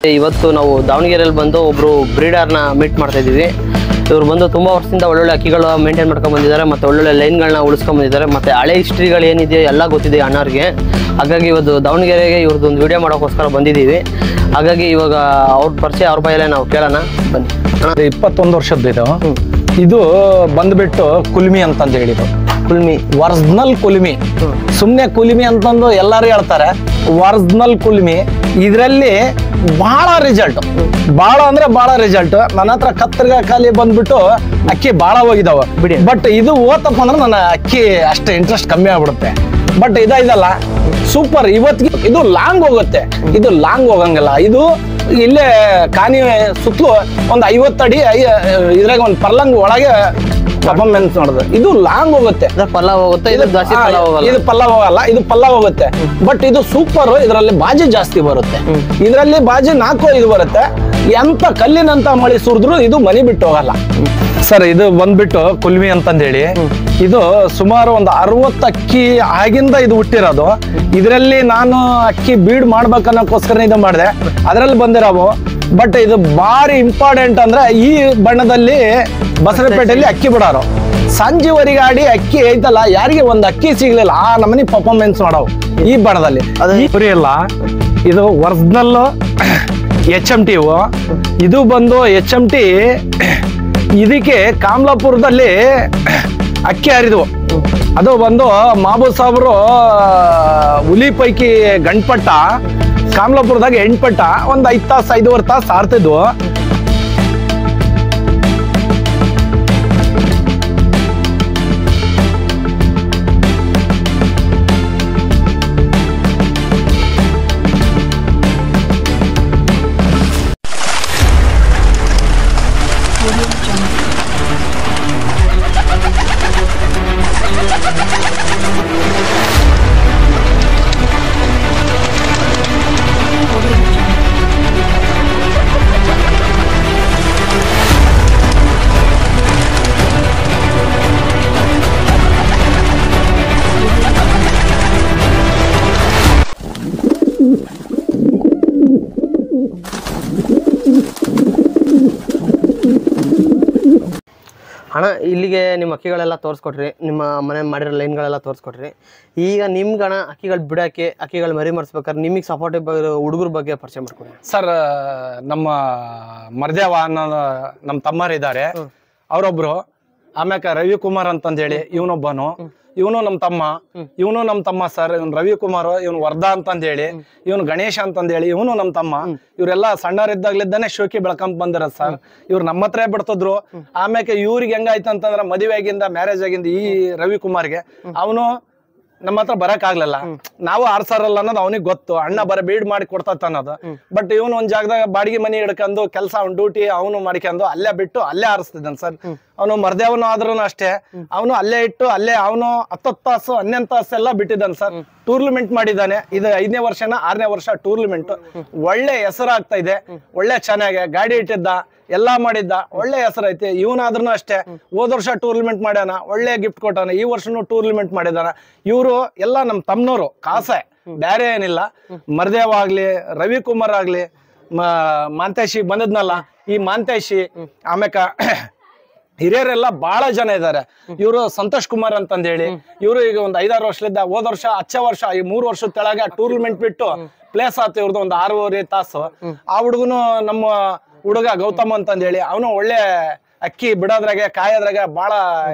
ಇವತ್ತು ನಾವು ದಾವಣಗೆರೆಯಲ್ಲಿ ಬಂದು ಒಬ್ರು ಬ್ರೀಡರ್ನ ಮೀಟ್ ಮಾಡ್ತಾ ಇದ್ದೀವಿ. ಇವರು ಬಂದು ತುಂಬ ವರ್ಷದಿಂದ ಒಳ್ಳೊಳ್ಳೆ ಅಕ್ಕಿಗಳು ಮೇಂಟೈನ್ ಮಾಡ್ಕೊಂಡು ಬಂದಿದ್ದಾರೆ ಮತ್ತು ಒಳ್ಳೊಳ್ಳೆ ಲೈನ್ಗಳನ್ನ ಉಳಿಸ್ಕೊಂಡು ಬಂದಿದ್ದಾರೆ ಮತ್ತು ಹಳೆ ಹಿಸ್ಟ್ರಿಗಳು ಏನಿದೆ ಎಲ್ಲ ಗೊತ್ತಿದೆ ಅಣ್ಣವ್ರಿಗೆ. ಹಾಗಾಗಿ ಇವತ್ತು ದಾವಣಗೆರೆಗೆ ಇವ್ರದ್ದೊಂದು ವಿಡಿಯೋ ಮಾಡೋಕ್ಕೋಸ್ಕರ ಬಂದಿದ್ದೀವಿ. ಹಾಗಾಗಿ ಇವಾಗ ಅವ್ರ ಪರಿಚಯ ಅವ್ರ ಬಾಯಲ್ಲೇ ನಾವು ಕೇಳೋಣ ಬನ್ನಿ. 21 ವರ್ಷದ್ದು ಇದು ಬಂದ್ಬಿಟ್ಟು ಕುಲ್ಮಿ ಅಂತಂದು ಹೇಳಿದ್ರು. ಕುಲ್ಮಿ ಒರಿಜಿನಲ್ ಕುಲ್ಮಿ, ಸುಮ್ನೆ ಕುಲ್ಮಿ ಅಂತಂದು ಎಲ್ಲರೂ ಹೇಳ್ತಾರೆ. ಒರಿಜಿನಲ್ ಕುಲ್ಮಿ ಇದರಲ್ಲಿ ಬಹಳ ರಿಸಲ್ಟ್, ಬಹಳ ಅಂದ್ರೆ ಬಹಳ ರಿಸಲ್ಟ್. ನನ್ನ ಹತ್ರ ಕತ್ತರ್ಗ ಖಾಲಿ ಬಂದ್ಬಿಟ್ಟು ಅಕ್ಕಿ ಬಹಳ ಹೋಗಿದಾವ. ಬಟ್ ಇದು ಓತಪ್ಪ ಅಂದ್ರೆ ನನ್ನ ಅಕ್ಕಿ ಅಷ್ಟು ಇಂಟ್ರೆಸ್ಟ್ ಕಮ್ಮಿ ಆಗ್ಬಿಡುತ್ತೆ. ಬಟ್ ಇದಲ್ಲ ಸೂಪರ್. ಇವತ್ತಿಗೆ ಇದು ಲಾಂಗ್ ಹೋಗುತ್ತೆ, ಇದು ಲಾಂಗ್ ಹೋಗಂಗಿಲ್ಲ. ಇದು ಇಲ್ಲೇ ಕಾನಿ ಸುತ್ತಲೂ ಒಂದು 50 ಅಡಿ ಇದ್ರಾಗ ಒಂದು ಪರ್ಲಂಗ್ ಒಳಗೆ ಪರ್ಫಾರ್ಮೆನ್ಸ್ ನೋಡಿದ್ರೆ ಇದು ಲಾಂಗ್ ಹೋಗುತ್ತೆ. ಪಲ್ಲ ಹೋಗುತ್ತೆ, ಇದು ಪಲ್ಲ ಹೋಗಲ್ಲ, ಇದು ಪಲ್ಲ ಹೋಗುತ್ತೆ. ಬಟ್ ಇದು ಸೂಪರ್. ಇದರಲ್ಲಿ ಬಾಜಿ ಜಾಸ್ತಿ ಬರುತ್ತೆ. ಇದರಲ್ಲಿ ಬಾಜಿ 4-5 ಬರುತ್ತೆ. ಎಂತ ಕಲ್ಲಿನಂತ ಮಳಿ ಸುರಿದ್ರು ಇದು ಮನಿ ಬಿಟ್ಟು ಹೋಗಲ್ಲ ಸರ್. ಇದು ಬಂದ್ಬಿಟ್ಟು ಕುಲ್ಮಿ ಅಂತಂದೇಳಿ ಇದು ಸುಮಾರು ಒಂದು 60 ಅಕ್ಕಿ ಆಗಿಂದ ಇದು ಹುಟ್ಟಿರೋದು. ಇದರಲ್ಲಿ ನಾನು ಅಕ್ಕಿ ಬೀಡ್ ಮಾಡ್ಬೇಕನ್ನೋಕ್ಕೋಸ್ಕರ ಇದು ಮಾಡಿದೆ. ಅದರಲ್ಲಿ ಬಂದಿರೋವು. ಬಟ್ ಇದು ಭಾರಿ ಇಂಪಾರ್ಟೆಂಟ್ ಅಂದ್ರೆ ಈ ಬಣ್ಣದಲ್ಲಿ ಬಸರಪೇಟೆಯಲ್ಲಿ ಅಕ್ಕಿ ಬಿಡೋರು. ಸಂಜೆವರೆಗೆ ಆಡಿ ಅಕ್ಕಿ ಐತಲ್ಲ, ಯಾರಿಗೆ ಒಂದು ಅಕ್ಕಿ ಸಿಗ್ಲಿಲ್ಲ ಆ ನಮ್ಮನಿ ಪರ್ಫಾರ್ಮೆನ್ಸ್ ಮಾಡೋವು ಈ ಬಣ್ಣದಲ್ಲಿ. ಇಲ್ಲ ಇದು ಒರಿಜಿನಲ್ HMT. ಇದು ಬಂದು HMT. ಇದಕ್ಕೆ ಕಾಮ್ಲಾಪುರದಲ್ಲಿ ಅಕ್ಕಿ ಹರಿದ್ವು. ಅದು ಬಂದು ಮಾಬೂ ಸಾಬ್ರು ಹುಲಿ ಪೈಕಿ ಗಂಟ್ಪಟ್ಟ ಕಾಮ್ಲಾಪುರದಾಗ ಹೆಣ್ಪಟ್ಟ ಒಂದು 5 ತಾಸು 5.5 ತಾಸು ಆರ್ತಿದ್ವು. ಅಣ್ಣ, ಇಲ್ಲಿಗೆ ನಿಮ್ಮ ಅಕ್ಕಿಗಳೆಲ್ಲ ತೋರಿಸ್ಕೊಟ್ರಿ, ನಿಮ್ಮ ಮನೆ ಮಾಡಿರೋ ಲೈನ್ಗಳೆಲ್ಲ ತೋರಿಸ್ಕೊಟ್ರಿ. ಈಗ ನಿಮ್ಗಣ ಅಕ್ಕಿಗಳು ಬಿಡೋಕ್ಕೆ, ಅಕ್ಕಿಗಳು ಮರಿ ಮಾಡಿಸ್ಬೇಕಾದ್ರೆ ನಿಮಗೆ ಸಪೋರ್ಟಿವ್ ಹುಡುಗರ ಬಗ್ಗೆ ಪರಿಚಯ ಮಾಡ್ಕೊಡಿ ಸರ್. ನಮ್ಮ ಮರ್ದೇವ ಅನ್ನೋ ನಮ್ಮ ತಮ್ಮರಿದ್ದಾರೆ, ಅವರೊಬ್ರು. ಆಮ್ಯಾಕ ರವಿಕುಮಾರ್ ಅಂತಂದೇಳಿ ಇವನೊಬ್ಬನು, ಇವನು ನಮ್ಮ ತಮ್ಮ ಸರ್. ಇವನು ರವಿಕುಮಾರ್, ಇವನು ವರ್ಧಾ ಅಂತಂದೇಳಿ, ಇವನು ಗಣೇಶ ಅಂತಂದೇಳಿ, ಇವನು ನಮ್ಮ ತಮ್ಮ. ಇವರೆಲ್ಲ ಸಣ್ಣರಿದ್ದಾಗ್ಲಿದ್ದಾನೆ ಶೋಕಿ ಬೆಳ್ಕೊಂಡ್ ಬಂದಿರ ಸರ್. ಇವ್ರು ನಮ್ಮ ಹತ್ರ ಬಿಡ್ತಿದ್ರು. ಆಮ್ಯಾಕೆ ಇವ್ರಿಗೆ ಹೆಂಗಾಯ್ತು ಅಂತಂದ್ರ ಮದುವೆ ಆಗಿಂದ, ಮ್ಯಾರೇಜ್ ಆಗಿಂದ ಈ ರವಿಕುಮಾರ್ಗೆ ಅವನು ನಮ್ಮ ಹತ್ರ ಬರಕ್ ಆಗ್ಲಿಲ್ಲ. ನಾವು ಆರ್ಸಾರಲ್ಲ ಅನ್ನೋದು ಅವನಿಗೆ ಗೊತ್ತು. ಅಣ್ಣ ಬೀಡ್ ಮಾಡಿ ಕೊಡ್ತತ್ತ ಅನ್ನೋದು. ಬಟ್ ಇವನು ಒಂದ್ ಜಾಗದಾಗ ಬಾಡಿಗೆ ಮನಿ ಹಿಡ್ಕೊಂಡು ಕೆಲಸ, ಅವ್ನ ಡ್ಯೂಟಿ ಅವನು ಮಾಡ್ಕೊಂಡು ಅಲ್ಲೇ ಬಿಟ್ಟು ಅಲ್ಲೇ ಆರಿಸ್ತಿದ್ದಾನೆ ಸರ್. ಅವನು ಮರ್ದೇವನು ಆದ್ರೂ ಅಷ್ಟೇ, ಅವನು ಅಲ್ಲೇ ಇಟ್ಟು ಅಲ್ಲೇ ಅವನು 10 ತಾಸು 11 ತಾಸು ಎಲ್ಲ ಬಿಟ್ಟಿದ್ದಾನೆ ಸರ್. ಟೂರ್ನಮೆಂಟ್ ಮಾಡಿದ್ದಾನೆ. ಇದು 5ನೇ ವರ್ಷನ 6ನೇ ವರ್ಷ ಟೂರ್ನಮೆಂಟ್. ಒಳ್ಳೆ ಹೆಸರಾಗ್ತಾ ಇದೆ. ಒಳ್ಳೆ ಚೆನ್ನಾಗಿ ಗಾಡಿ ಇಟ್ಟಿದ್ದ, ಎಲ್ಲಾ ಮಾಡಿದ್ದ, ಒಳ್ಳೆ ಹೆಸರೈತಿ. ಇವನಾದ್ರೂ ಅಷ್ಟೇ ಹೋದ ವರ್ಷ ಟೂರ್ನಮೆಂಟ್ ಮಾಡ್ಯಾನ, ಒಳ್ಳೆ ಗಿಫ್ಟ್ ಕೊಟ್ಟಾನ. ಈ ವರ್ಷನೂ ಟೂರ್ನಮೆಂಟ್ ಮಾಡಿದಾನ. ಇವರು ಎಲ್ಲ ನಮ್ಮ ತಮ್ಮನವರು, ಕಾಸೆ, ಬೇರೆ ಏನಿಲ್ಲ. ಮರ್ದೇವ್ ಆಗ್ಲಿ, ರವಿಕುಮಾರ್ ಆಗ್ಲಿ, ಮಾಂತೇಶಿ ಬಂದದ್ನಲ್ಲ, ಈ ಮಾಂತೇಶಿ, ಆಮ್ಯಾಕ ಹಿರಿಯರೆಲ್ಲ ಬಹಳ ಜನ ಇದ್ದಾರೆ. ಇವರು ಸಂತೋಷ್ ಕುಮಾರ್ ಅಂತಂದೇಳಿ, ಇವರು ಈಗ ಒಂದು 5-6 ವರ್ಷದಿಂದ, ಹೋದ ವರ್ಷ ಹಚ್ಚ ವರ್ಷ ಈ 3 ವರ್ಷದ ಕೆಳಗೆ ಟೂರ್ನಮೆಂಟ್ ಬಿಟ್ಟು ಪ್ಲೇಸ್ ಆತು ಇವ್ರದ್ದು ಒಂದು 6.5 ತಾಸು. ಆ ಹುಡುಗನು ನಮ್ಮ ಹುಡುಗ ಗೌತಮ್ ಅಂತಂದೇಳಿ, ಅವನು ಒಳ್ಳೆ ಅಕ್ಕಿ ಬಿಡೋದ್ರಾಗೆ ಕಾಯೋದ್ರಾಗೆ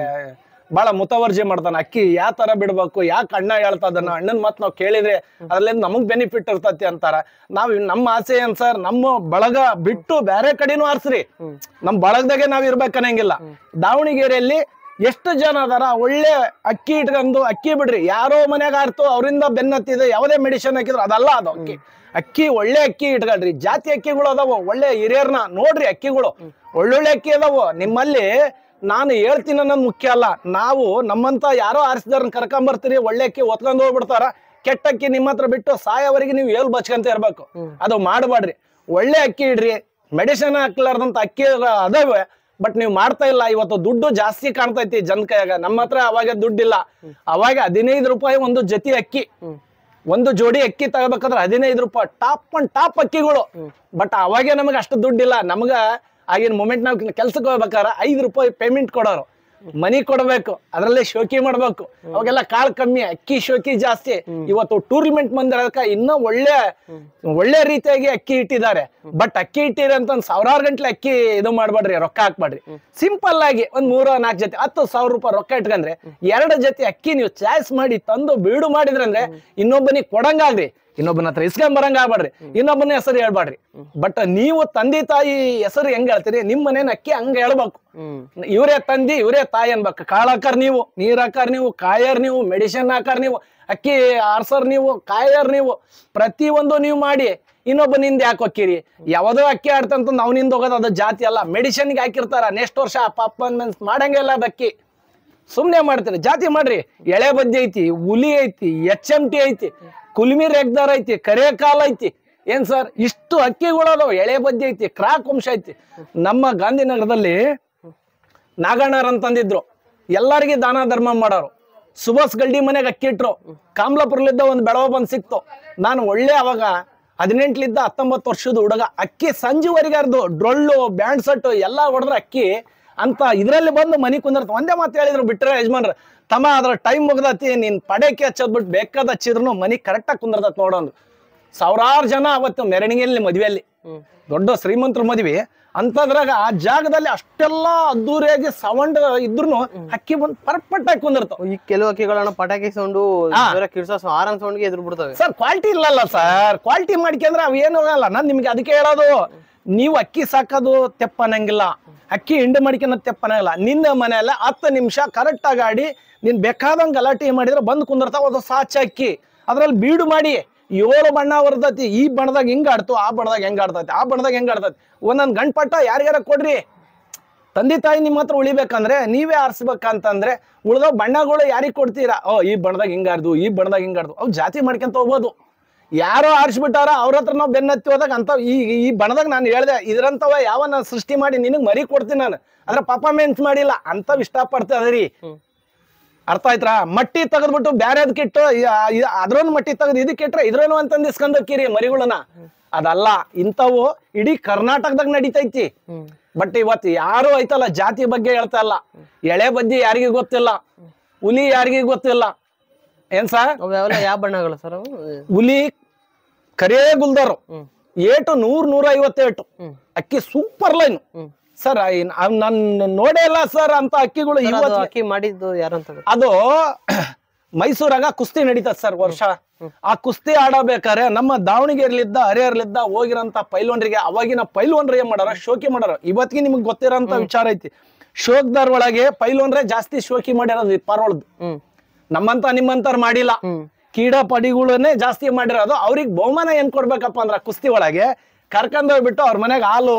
ಬಹಳ ಮುತವರ್ಜಿ ಮಾಡ್ತಾನ. ಅಕ್ಕಿ ಯಾವ ತರ ಬಿಡ್ಬೇಕು, ಯಾಕೆ ಅಣ್ಣ ಹೇಳ್ತದನ್ನ, ಅಣ್ಣನ ಮಾತು ನಾವು ಕೇಳಿದ್ರೆ ಅದ್ರಲ್ಲಿ ನಮಗ್ ಬೆನಿಫಿಟ್ ಇರ್ತತಿ ಅಂತಾರ. ನಮ್ಮ ಆಸೆ ಏನ್ ಸರ್, ನಮ್ಮ ಬಳಗ ಬಿಟ್ಟು ಬೇರೆ ಕಡೆನೂ ಆರ್ಸ್ರಿ, ನಮ್ ಬಳಗದಾಗೆ ನಾವ್ ಇರ್ಬೇಕನ್ನಂಗಿಲ್ಲ. ದಾವಣಗೆರೆಯಲ್ಲಿ ಎಷ್ಟು ಜನ ಅದಾರ ಒಳ್ಳೆ ಅಕ್ಕಿ ಇಟ್ಕೊಂಡು ಅಕ್ಕಿ ಬಿಡ್ರಿ. ಯಾರೋ ಮನ್ಯಾಗ ಆರ್ತು ಅವರಿಂದ ಬೆನ್ನತ್ತಿದೆ, ಯಾವುದೇ ಮೆಡಿಸಿನ್ ಹಾಕಿದ್ರು ಅದಲ್ಲ ಅದು ಅಕ್ಕಿ ಒಳ್ಳೆ ಅಕ್ಕಿ ಇಟ್ಕೊಳ್ರಿ. ಜಾತಿ ಅಕ್ಕಿಗಳು ಅದಾವು, ಒಳ್ಳೆ ಹಿರಿಯರ್ನ ನೋಡ್ರಿ. ಅಕ್ಕಿಗಳು ಒಳ್ಳೊಳ್ಳೆ ಅಕ್ಕಿ ಅದಾವು ನಿಮ್ಮಲ್ಲಿ. ನಾನು ಹೇಳ್ತೀನಿ ಅನ್ನೋದು ಮುಖ್ಯ ಅಲ್ಲ. ನಾವು ನಮ್ಮಂತ ಯಾರೋ ಆರಿಸಿದಾರನ್ನ ಕರ್ಕೊಂಬರ್ತೀರಿ, ಒಳ್ಳೆ ಅಕ್ಕಿ ಒತ್ಕೊಂಡ್ ಹೋಗ್ಬಿಡ್ತಾರ. ಕೆಟ್ಟ ಅಕ್ಕಿ ನಿಮ್ಮ ಹತ್ರ ಬಿಟ್ಟು ಸಾಯವರೆಗೆ ನೀವು ಏಲ್ ಬಚ್ಕೊಂತ ಇರ್ಬೇಕು. ಅದು ಮಾಡಬೇಡ್ರಿ. ಒಳ್ಳೆ ಅಕ್ಕಿ ಇಡ್ರಿ. ಮೆಡಿಸಿನ್ ಹಾಕ್ಲಾರ್ದಂತ ಅಕ್ಕಿ ಅದಾವೆ, ಬಟ್ ನೀವು ಮಾಡ್ತಾ ಇಲ್ಲ. ಇವತ್ತು ದುಡ್ಡು ಜಾಸ್ತಿ ಕಾಣ್ತೈತಿ ಜನ ಕೈಯಾಗ. ನಮ್ಮ ಹತ್ರ ಅವಾಗ ದುಡ್ಡಿಲ್ಲ. ಅವಾಗ 15 ರೂಪಾಯಿ ಒಂದು ಜತಿ ಅಕ್ಕಿ. ಒಂದು ಜೋಡಿ ಅಕ್ಕಿ ತಗೋಬೇಕಾದ್ರೆ 15 ರೂಪಾಯಿ ಟಾಪ್ ಅಕ್ಕಿಗಳು. ಬಟ್ ಅವಾಗೆ ನಮಗೆ ಅಷ್ಟು ದುಡ್ಡಿಲ್ಲ. ನಮ್ಗ ಆಗಿನ ಮೂಮೆಂಟ್ ನಾವು ಕೆಲ್ಸಕ್ಕೆ ಹೋಗ್ಬೇಕಾದ್ರೆ 5 ರೂಪಾಯಿ ಪೇಮೆಂಟ್ ಕೊಡೋರು, ಮನಿ ಕೊಡ್ಬೇಕು, ಅದ್ರಲ್ಲೇ ಶೋಕಿ ಮಾಡ್ಬೇಕು. ಅವಾಗೆಲ್ಲ ಕಾಳು ಕಮ್ಮಿ, ಅಕ್ಕಿ ಶೋಕಿ ಜಾಸ್ತಿ. ಇವತ್ತು ಟೂರ್ನಮೆಂಟ್ ಬಂದಿರೋದಕ್ಕ ಇನ್ನೂ ಒಳ್ಳೆ ರೀತಿಯಾಗಿ ಅಕ್ಕಿ ಇಟ್ಟಿದ್ದಾರೆ. ಬಟ್ ಅಕ್ಕಿ ಇಟ್ಟಿರಿ ಅಂತ ಒಂದು 1000 ಗಂಟ್ಲೆ ಅಕ್ಕಿ ಇದು ಮಾಡ್ಬೇಡ್ರಿ, ರೊಕ್ಕ ಹಾಕ್ಬೇಡ್ರಿ. ಸಿಂಪಲ್ ಆಗಿ ಒಂದ್ 3-4 ಜೊತೆ 10,000 ರೂಪಾಯಿ ರೊಕ್ಕ ಇಟ್ಕೊಂಡ್ರೆ 2 ಜೊತೆ ಅಕ್ಕಿ ನೀವು ಚಾಯ್ಸ್ ಮಾಡಿ ತಂದು ಬೀಡು ಮಾಡಿದ್ರಂದ್ರೆ ಇನ್ನೊಬ್ಬನಿಗೆ ಕೊಡಂಗಾಗ್ರಿ, ಇನ್ನೊಬ್ಬನ ಹತ್ರ ಇಸ್ಕೊಂಡ್ ಬರಂಗ ಆಗ್ಬೇಡ್ರಿ, ಇನ್ನೊಬ್ಬನ ಹೆಸರು ಹೇಳ್ಬೇಡ್ರಿ. ಬಟ್ ನೀವು ತಂದೆ ತಾಯಿ ಹೆಸರು ಹೆಂಗ್ ಹೇಳ್ತೀರಿ, ನಿಮ್ ಮನೇನ ಅಕ್ಕಿ ಹಂಗ ಹೇಳ್ಬೇಕು. ಇವರೇ ತಂದಿ ಇವರೇ ತಾಯಿ ಅನ್ಬೇಕು. ಕಾಳು ಹಾಕರ್ ನೀವು, ನೀರ್ ಹಾಕರ್ ನೀವು, ಕಾಯರ್ ನೀವು, ಮೆಡಿಸಿನ್ ಹಾಕರ್ ನೀವು, ಅಕ್ಕಿ ಆರ್ಸರ್ ನೀವು, ಕಾಯರ್ ನೀವು, ಪ್ರತಿಯೊಂದು ನೀವು ಮಾಡಿ ಇನ್ನೊಬ್ಬನಿಂದ ಯಾಕೆ ಹೋಗ್ತೀರಿ? ಯಾವ್ದೋ ಅಕ್ಕಿ ಆಡ್ತಂತ ಅವನಿಂದ ಹೋಗೋದು ಅದು ಜಾತಿ ಅಲ್ಲ. ಮೆಡಿಸಿನ್ಗೆ ಹಾಕಿರ್ತಾರ, ನೆಕ್ಸ್ಟ್ ವರ್ಷ ಪರ್ಫಾರ್ಮೆನ್ಸ್ ಮಾಡಂಗಿಲ್ಲ ಅದು ಅಕ್ಕಿ. ಸುಮ್ನೆ ಮಾಡ್ತೀರಿ, ಜಾತಿ ಮಾಡ್ರಿ. ಎಳೆ ಬದ್ದಿ ಐತಿ, ಹುಲಿ ಐತಿ, HMT ಐತಿ, ಕುಲ್ಮಿ ರೆಗ್ದಾರ್ ಐತಿ, ಕರೇಕಾಲ್ ಐತಿ. ಏನ್ ಸರ್ ಇಷ್ಟು ಅಕ್ಕಿಗಳು ಅದಾವ. ಎಳೆ ಬದ್ದಿ ಐತಿ, ಕ್ರಾಕ್ ವಂಶ ಐತಿ. ನಮ್ಮ ಗಾಂಧಿನಗರದಲ್ಲಿ ನಾಗಣ್ಣರ್ ಅಂತಂದಿದ್ರು, ಎಲ್ಲರಿಗೆ ದಾನ ಧರ್ಮ ಮಾಡೋರು. ಸುಭಾಷ್ ಗಲ್ಡಿ ಮನೆಗೆ ಅಕ್ಕಿ ಇಟ್ರು. ಕಾಮ್ಲಾಪುರ್ಲಿದ್ದ ಒಂದು ಬೆಳವ ಬಂದ್ ಸಿಕ್ತು. ನಾನು ಒಳ್ಳೆ ಅವಾಗ 18 19 ವರ್ಷದ ಹುಡುಗ, ಅಕ್ಕಿ ಸಂಜೆವರೆಗಾರ್ದು ಡೊಳ್ಳು ಬ್ಯಾಂಡ್ ಸೆಟ್ ಎಲ್ಲ ಹೊಡೆದ್ರೆ ಅಕ್ಕಿ ಅಂತ ಇದ್ರಲ್ಲಿ ಬಂದು ಮನಿ ಕುಂದಿರ್ತ. ಒಂದೇ ಮಾತು ಹೇಳಿದ್ರು ಬಿಟ್ರೆ ಯಜಮಾನ್ರ, ತಮ್ಮ ಅದ್ರ ಟೈಮ್ ಮುಗ್ದತಿ, ನೀನ್ ಪಡೇಕಿ ಹಚ್ಚೋದ್ ಬಿಟ್ಟು ಬೇಕಾದ ಹಚ್ಚಿದ್ರು ಮನಿ ಕರೆಕ್ಟಾಗಿ ಕುಂದಿರ್ತತ್ ನೋಡೋದು. 1000 ಜನ ಅವತ್ತು ಮೆರವಣಿಗೆಯಲ್ಲಿ ಮದ್ವೆಯಲ್ಲಿ, ದೊಡ್ಡ ಶ್ರೀಮಂತರ ಮದ್ವೆ ಅಂತದ್ರಾಗ ಆ ಜಾಗದಲ್ಲಿ ಅಷ್ಟೆಲ್ಲ ಅದ್ದೂರಿಯಾಗಿ ಸೌಂಡ್ ಇದ್ರು ಅಕ್ಕಿ ಬಂದು ಪರ್ಫೆಕ್ಟ್ ಆಗಿ ಕುಂದಿರ್ತಾವ. ಈ ಕೆಲವು ಅಕ್ಕಿಗಳನ್ನ ಪಟಾಕಿ ಸೌಂಡು, ಆರನ್ ಸೌಂಡ್ಗೆ ಎದುರು ಬಿಡ್ತವೆ ಸರ್. ಕ್ವಾಲಿಟಿ ಇಲ್ಲಲ್ಲ ಸರ್, ಕ್ವಾಲಿಟಿ ಮಾಡ್ಕೊಂಡ್ರೆ ಅವ್ ಏನು ಹೋಗಲ್ಲ. ನಾನ್ ನಿಮ್ಗೆ ಅದಕ್ಕೆ ಹೇಳೋದು, ನೀವು ಅಕ್ಕಿ ಸಾಕೋದು ತೆಪ್ಪನಂಗಿಲ್ಲ, ಅಕ್ಕಿ ಹಿಂಡು ಮಾಡ್ಕೊಳೋದು ತೆಪ್ಪನಂಗಿಲ್ಲ. ನಿನ್ನ ಮನೆಯಲ್ಲ 10 ನಿಮಿಷ ಕರೆಕ್ಟ್ ಆಗಿ ಆಡಿ ನೀನ್ ಬೇಕಾದಂಗೆ ಗಲಾಟೆ ಮಾಡಿದ್ರೆ ಬಂದು ಕುಂದಿರ್ತಾವ. ಅದು ಸಾಚ ಅಕ್ಕಿ, ಅದ್ರಲ್ಲಿ ಬೀಡು ಮಾಡಿ 7 ಬಣ್ಣ ಬರ್ತೈತಿ. ಈ ಬಣ್ಣದಾಗ ಹಿಂಗ ಆಡ್ತು, ಆ ಬಣ್ಣದಾಗ ಹೆಂಗ ಆಡ್ತೈತಿ, ಆ ಬಣ್ಣದಾಗ ಹೆಂಗ ಆಡ್ತೈತಿ. ಒಂದೊಂದ್ ಗಂಟ್ಪಟ್ಟ ಯಾರ್ಯಾರ ಕೊಡ್ರಿ. ತಂದೆ ತಾಯಿ ನಿಮ್ಮ ಹತ್ರ ಉಳಿಬೇಕಂದ್ರೆ ನೀವೇ ಆರಿಸ್ಬೇಕಂತಂದ್ರೆ ಉಳ್ದೋ ಬಣ್ಣಗಳು ಯಾರಿಗ್ ಕೊಡ್ತೀರಾ? ಈ ಬಣ್ಣದಾಗ ಹಿಂಗಾರ್ದು, ಈ ಬಣ್ಣದಾಗ ಹಿಂಗಾರ್ದು, ಅವ್ ಜಾತಿ ಮಾಡ್ಕೊಂತ ಹೋಗ್ಬೋದು. ಯಾರೋ ಆರಿಸ್ಬಿಟ್ಟಾರ, ಅವ್ರ ಹತ್ರ ನಾವು ಬೆನ್ನತ್ತಿ ಹೋದಾಗ ಅಂತ ಈ ಬಣ್ಣದಾಗ ನಾನು ಹೇಳ್ದೆ ಇದ್ರಂತವ ಯಾವ ನಾನು ಸೃಷ್ಟಿ ಮಾಡಿ ನಿನಗ್ ಮರಿ ಕೊಡ್ತೀನಿ ನಾನು, ಅದ್ರ ಪರ್ಫಾರ್ಮೆನ್ಸ್ ಮಾಡಿಲ್ಲ ಅಂತವ್ ಇಷ್ಟಪಡ್ತದ್ರಿ. ಅರ್ಥ ಆಯ್ತಾ? ಮಟ್ಟಿ ತೆಗೆದ್ಬಿಟ್ಟು ಬ್ಯಾರೆ ಅದಕ್ಕಿಟ್ಟು ಅದ್ರೊಂದು ಮಟ್ಟಿ ತೆಗೆದು ಇದಕ್ಕಿಟ್ರೆ ಇದ್ರೇನು ಅಂತಂದು ಇಸ್ಕೊಂಡೋಕ್ಕಿರಿ ಮರಿಗಳನ್ನ. ಅದಲ್ಲ, ಇಂಥವು ಇಡೀ ಕರ್ನಾಟಕದಾಗ ನಡೀತೈತಿ. ಬಟ್ ಇವತ್ತು ಯಾರು ಐತಲ್ಲ ಜಾತಿ ಬಗ್ಗೆ ಹೇಳ್ತಾ ಇಲ್ಲ. ಎಳೆ ಬದ್ದಿ ಯಾರಿಗೂ ಗೊತ್ತಿಲ್ಲ, ಹುಲಿ ಯಾರಿಗೂ ಗೊತ್ತಿಲ್ಲ. ಏನ್ ಸರ್ ಯಾವ ಬಣ್ಣಗಳು ಸರ್? ಹುಲಿ ಕರೇ ಗುಲ್ದಾರು ಏಟು 100-150 ಅಕ್ಕಿ ಸೂಪರ್ ಲೈನ್ ಸರ್. ನಾನು ನೋಡೇ ಇಲ್ಲ ಸರ್ ಅಂತ ಅಕ್ಕಿಗಳು. ಅಕ್ಕಿ ಮಾಡಿದ್ದು ಯಾರಂತ? ಅದು ಮೈಸೂರಾಗ ಕುಸ್ತಿ ನಡೀತದ ಸರ್ ವರ್ಷ. ಆ ಕುಸ್ತಿ ಆಡಬೇಕಾರೆ ನಮ್ಮ ದಾವಣಗೆರೆಲಿದ್ದ ಹರಿಹರಲಿದ್ದ ಹೋಗಿರೋಂತ ಪೈಲ್ವನ್ರಿಗೆ, ಅವಾಗಿನ ಪೈಲ್ವನ್ರು ಏನ್ ಮಾಡಾರ, ಶೋಕಿ ಮಾಡಾರ. ಇವತ್ತಿಗೆ ನಿಮ್ಗೆ ಗೊತ್ತಿರೋಂತ ವಿಚಾರ ಐತಿ. ಶೋಕ್ದಾರ್ ಒಳಗೆ ಪೈಲ್ವನ್ರೆ ಜಾಸ್ತಿ ಶೋಕಿ ಮಾಡಿರೋದು ಪಾರ್ವಳದ್ದು. ನಮ್ಮಂತ ನಿಮ್ಮಂತಾರ ಮಾಡಿಲ್ಲ. ಕೀಡ ಪಡಿಗಳನ್ನೇ ಜಾಸ್ತಿ ಮಾಡಿರೋದು. ಅವ್ರಿಗೆ ಬಹುಮಾನ ಏನ್ ಕೊಡ್ಬೇಕಪ್ಪ ಅಂದ್ರ ಕುಸ್ತಿ ಒಳಗೆ ಕರ್ಕೊಂಡೋಗ್ಬಿಟ್ಟು ಅವ್ರ ಮನೆಗೆ ಹಾಲು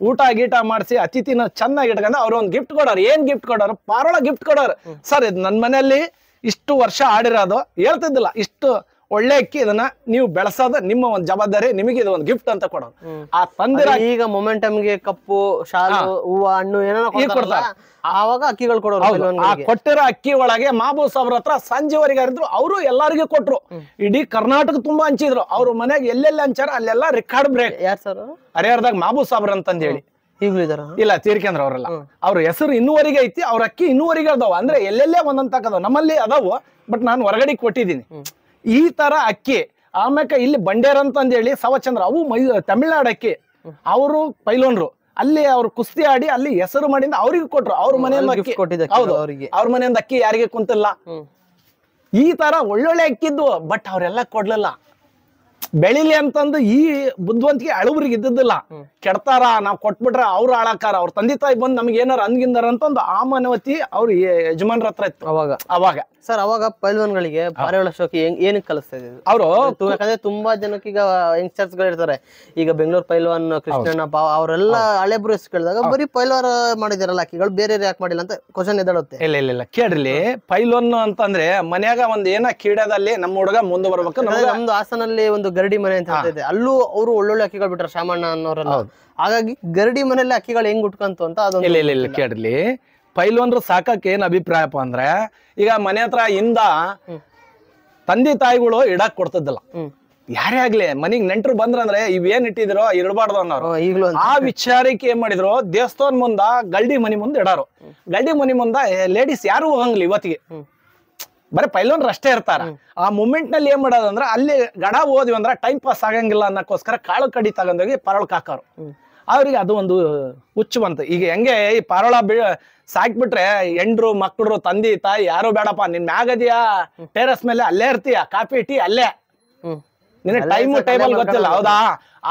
ಊಟ ಗೀಟ ಮಾಡಿಸಿ ಅತಿಥಿನ ಚೆನ್ನಾಗಿ ಇಟ್ಕೊಂಡ ಅವ್ರ ಒಂದು ಗಿಫ್ಟ್ ಕೊಡೋರು. ಏನ್ ಗಿಫ್ಟ್ ಕೊಡೋರು? ಪಾರೋಳ ಗಿಫ್ಟ್ ಕೊಡೋರು. ಸರ್ ಇದು ನನ್ನ ಮನೆಯಲ್ಲಿ ಇಷ್ಟು ವರ್ಷ ಆಡಿರೋದು ಹೇಳ್ತಿದ್ದಿಲ್ಲ, ಇಷ್ಟು ಒಳ್ಳೆ ಅಕ್ಕಿ, ಇದನ್ನ ನೀವು ಬೆಳೆಸೋದು ನಿಮ್ಮ ಒಂದು ಜವಾಬ್ದಾರಿ, ನಿಮಗೆ ಇದು ಒಂದು ಗಿಫ್ಟ್ ಅಂತ ಕೊಡೋದು. ಆ ತಂದಿರ ಈಗ ಮೊಮೆಂಟಮ್ಗೆ ಕಪ್ಪು, ಶಾಲು, ಹೂವು, ಹಣ್ಣು ಏನೋ ಕೊಡ್ತಾರೆ. ಆವಾಗ ಅಕ್ಕಿಗಳು ಕೊಡೋರು. ಆ ಕೊಟ್ಟಿರೋ ಅಕ್ಕಿ ಒಳಗೆ ಮಾಬೂಸ್ ಅವ್ರ ಹತ್ರ ಸಂಜೆವರೆಗೆ ಇದ್ರು. ಅವರು ಎಲ್ಲರಿಗೂ ಕೊಟ್ರು. ಇಡೀ ಕರ್ನಾಟಕ ತುಂಬಾ ಹಂಚಿದ್ರು. ಅವ್ರ ಮನೆಗೆ ಎಲ್ಲೆಲ್ಲಿ ಹಂಚಾರ ಅಲ್ಲೆಲ್ಲ ರೆಕಾರ್ಡ್ ಬ್ರೇಕ್. ಯಾರು ಸರ್? ಹರಿಹರದಾಗ ಮಾಬೂಸ್ ಸಾಬ್ರ ಅಂತಂದ ಹೇಳಿ. ಇಲ್ಲ ತೀರ್ಕಂದ್ರ ಅವ್ರಲ್ಲ. ಅವ್ರ ಹೆಸರು ಇನ್ನೂವರೆಗೆ ಐತಿ, ಅವ್ರ ಅಕ್ಕಿ ಇನ್ನೂವರೆಗೆ ಅದಾವ. ಅಂದ್ರೆ ಎಲ್ಲೆಲ್ಲೇ ಒಂದೊಂದ್ ತಕದವ. ನಮ್ಮಲ್ಲಿ ಅದಾವು, ಬಟ್ ನಾನು ಹೊರಗಡೆ ಕೊಟ್ಟಿದ್ದೀನಿ ಈ ತರ ಅಕ್ಕಿ. ಆಮ್ಯಾಕ ಇಲ್ಲಿ ಬಂಡೇರ್ ಅಂತಂದೇಳಿ ಸವಚಂದ್ರ, ಅವು ತಮಿಳ್ನಾಡು ಅಕ್ಕಿ. ಅವರು ಪೈಲೋನ್ರು ಅಲ್ಲಿ ಅವ್ರು ಕುಸ್ತಿ ಆಡಿ ಅಲ್ಲಿ ಹೆಸರು ಮಾಡಿಂದ ಅವ್ರಿಗೆ ಕೊಟ್ರು. ಅವ್ರ ಮನೆಯಿಂದ ಅಕ್ಕಿ ಹೌದು, ಅವ್ರ ಮನೆಯಿಂದ ಅಕ್ಕಿ ಯಾರಿಗೆ ಕುಂತಿಲ್ಲ. ಈ ತರ ಒಳ್ಳೊಳ್ಳೆ ಅಕ್ಕಿದ್ದು. ಬಟ್ ಅವ್ರೆಲ್ಲ ಕೊಡ್ಲಿಲ್ಲ. ಬೆಳಿಲಿ ಅಂತಂದು ಈ ಬುದ್ಧಿವಂತಿಕೆ ಅಳುವರಿಗೆ ಇದ್ದಿದ್ದಿಲ್ಲ. ಕೆಡ್ತಾರ, ನಾವ್ ಕೊಟ್ಬಿಟ್ರ ಅವ್ರು ಹಾಳಾಕಾರ, ಅವ್ರ ತಂದೆ ತಾಯಿ ಬಂದು ನಮ್ಗೆ ಏನಾರ ಅಂದ್ಗಿಂದಾರ ಅಂತ ಒಂದು ಆ ಮನವತಿ ಅವ್ರ ಯಜಮಾನ್ರ ಹತ್ರ ಇತ್ತು ಅವಾಗ. ಸರ್ ಅವಾಗ ಪೈಲ್ವಾನ್ಗಳಿಗೆ ಪಾರಿವಾಳ ಶೋಕಿ ಏನಕ್ಕೆ ಕಲಿಸ್ತಾ ಇದ್ರು ಅವರು? ಯಾಕಂದ್ರೆ ತುಂಬಾ ಜನಕ್ಕೆ ಈಗ ಯಂಗ್ಸ್ಟರ್ಸ್ ಗಳು ಇರ್ತಾರೆ. ಈಗ ಬೆಂಗಳೂರು ಪೈಲ್ವಾನ್ ಕೃಷ್ಣಣ್ಣ ಅವರೆಲ್ಲ ಹಳೆಬ್ರು ಹೆಸರು ಕೇಳಿದಾಗ ಬರೀ ಪೈಲ್ವಾನ್ ಮಾಡಿದಿರಲ್ಲ, ಅಕ್ಕಿಗಳು ಬೇರೆ ಯಾಕೆ ಮಾಡಿಲ್ಲ ಅಂತ ಕ್ವಶನ್ ಎದ್ದೇಳುತ್ತೆ. ಇಲ್ಲ ಕೇಳ್ರಿ, ಪೈಲ್ವಾನ್ ಅಂತಂದ್ರೆ ಮನ್ಯಾಗ ಒಂದ್ ಏನ ಕ್ರೀಡಾದಲ್ಲಿ ನಮ್ಮ ಹುಡುಗ ಮುಂದೆ ಬರ್ಬೇಕು. ನಮ್ದು ಹಾಸನಲ್ಲಿ ಒಂದು ಗರಡಿ ಮನೆ ಅಂತ ಹೇಳ್ತಿದ್ದೆ, ಅಲ್ಲೂ ಅವರು ಒಳ್ಳೊಳ್ಳೆ ಅಕ್ಕಿಗಳು ಬಿಟ್ರ ಶಾಮಣ್ಣ ಅನ್ನೋರೆಲ್ಲ. ಹಾಗಾಗಿ ಗರಡಿ ಮನೆಯಲ್ಲಿ ಅಕ್ಕಿಗಳು ಹೆಂಗ್ ಉಟ್ಕಂತು ಅಂತ ಅದೊಂದು. ಇಲ್ಲ ಕೇಳ್ರಿ, ಪೈಲ್ವಾನ್ರು ಸಾಕಕ್ಕೆ ಏನ್ ಅಭಿಪ್ರಾಯಪ್ಪ ಅಂದ್ರೆ, ಈಗ ಮನೆ ಹತ್ರ ಇಂದ ತಂದೆ ತಾಯಿಗಳು ಇಡಕ್ ಕೊಡ್ತಿದ್ದಿಲ್ಲ. ಯಾರೇ ಆಗ್ಲಿ ಮನಿಗ್ ನೆಂಟ್ರು ಬಂದ್ರಂದ್ರೆ ಇವೇನ್ ಇಟ್ಟಿದಿರೋ ಇಡಬಾರ್ದು ಅನ್ನೋರು. ಈಗಲೂ ಆ ವಿಚಾರಕ್ಕೆ ಏನ್ ಮಾಡಿದ್ರು, ದೇವಸ್ಥಾನ ಮುಂದ ಗಲ್ಡಿ ಮನಿ ಮುಂದೆ ಇಡಾರು. ಗಲ್ಡಿ ಮನಿ ಮುಂದ ಲೇಡೀಸ್ ಯಾರು ಹೋಗಂಗಿಲ್ಲ ಇವತ್ತಿಗೆ, ಬರೀ ಪೈಲೋನ್ರು ಅಷ್ಟೇ ಇರ್ತಾರ. ಆ ಮೂಮೆಂಟ್ ನಲ್ಲಿ ಏನ್ ಮಾಡೋದಂದ್ರ ಅಲ್ಲಿ ಗಡ ಓದಿವಿ ಅಂದ್ರ ಟೈಮ್ ಪಾಸ್ ಆಗಂಗಿಲ್ಲ ಅನ್ನಕ್ಕೋಸ್ಕರ ಕಾಳು ಕಡಿ ತಗೊಂಡೋಗಿ ಪಾರೊಳಕ್ ಹಾಕೋರು. ಅವ್ರಿಗೆ ಅದು ಒಂದು ಹುಚ್ಚು ಬಂತು. ಈಗ ಹೆಂಗೆ ಈ ಪಾರೋಳ ಸಾಕ್ಬಿಟ್ರೆ ಎಂಡ್ರು ಮಕ್ಕಳು ತಂದೆ ತಾಯಿ ಯಾರು ಬೇಡಪ್ಪ, ನಿನ್ ಮ್ಯಾಗದಿಯಾ ಟೆರಸ್ ಮೇಲೆ ಅಲ್ಲೇ ಇರ್ತೀಯ, ಕಾಫಿ ಟೀ ಅಲ್ಲೇ, ನಿನ್ನ ಟೈಮು ಟೈಬಲ್ ಗೊತ್ತಿಲ್ಲ, ಹೌದಾ?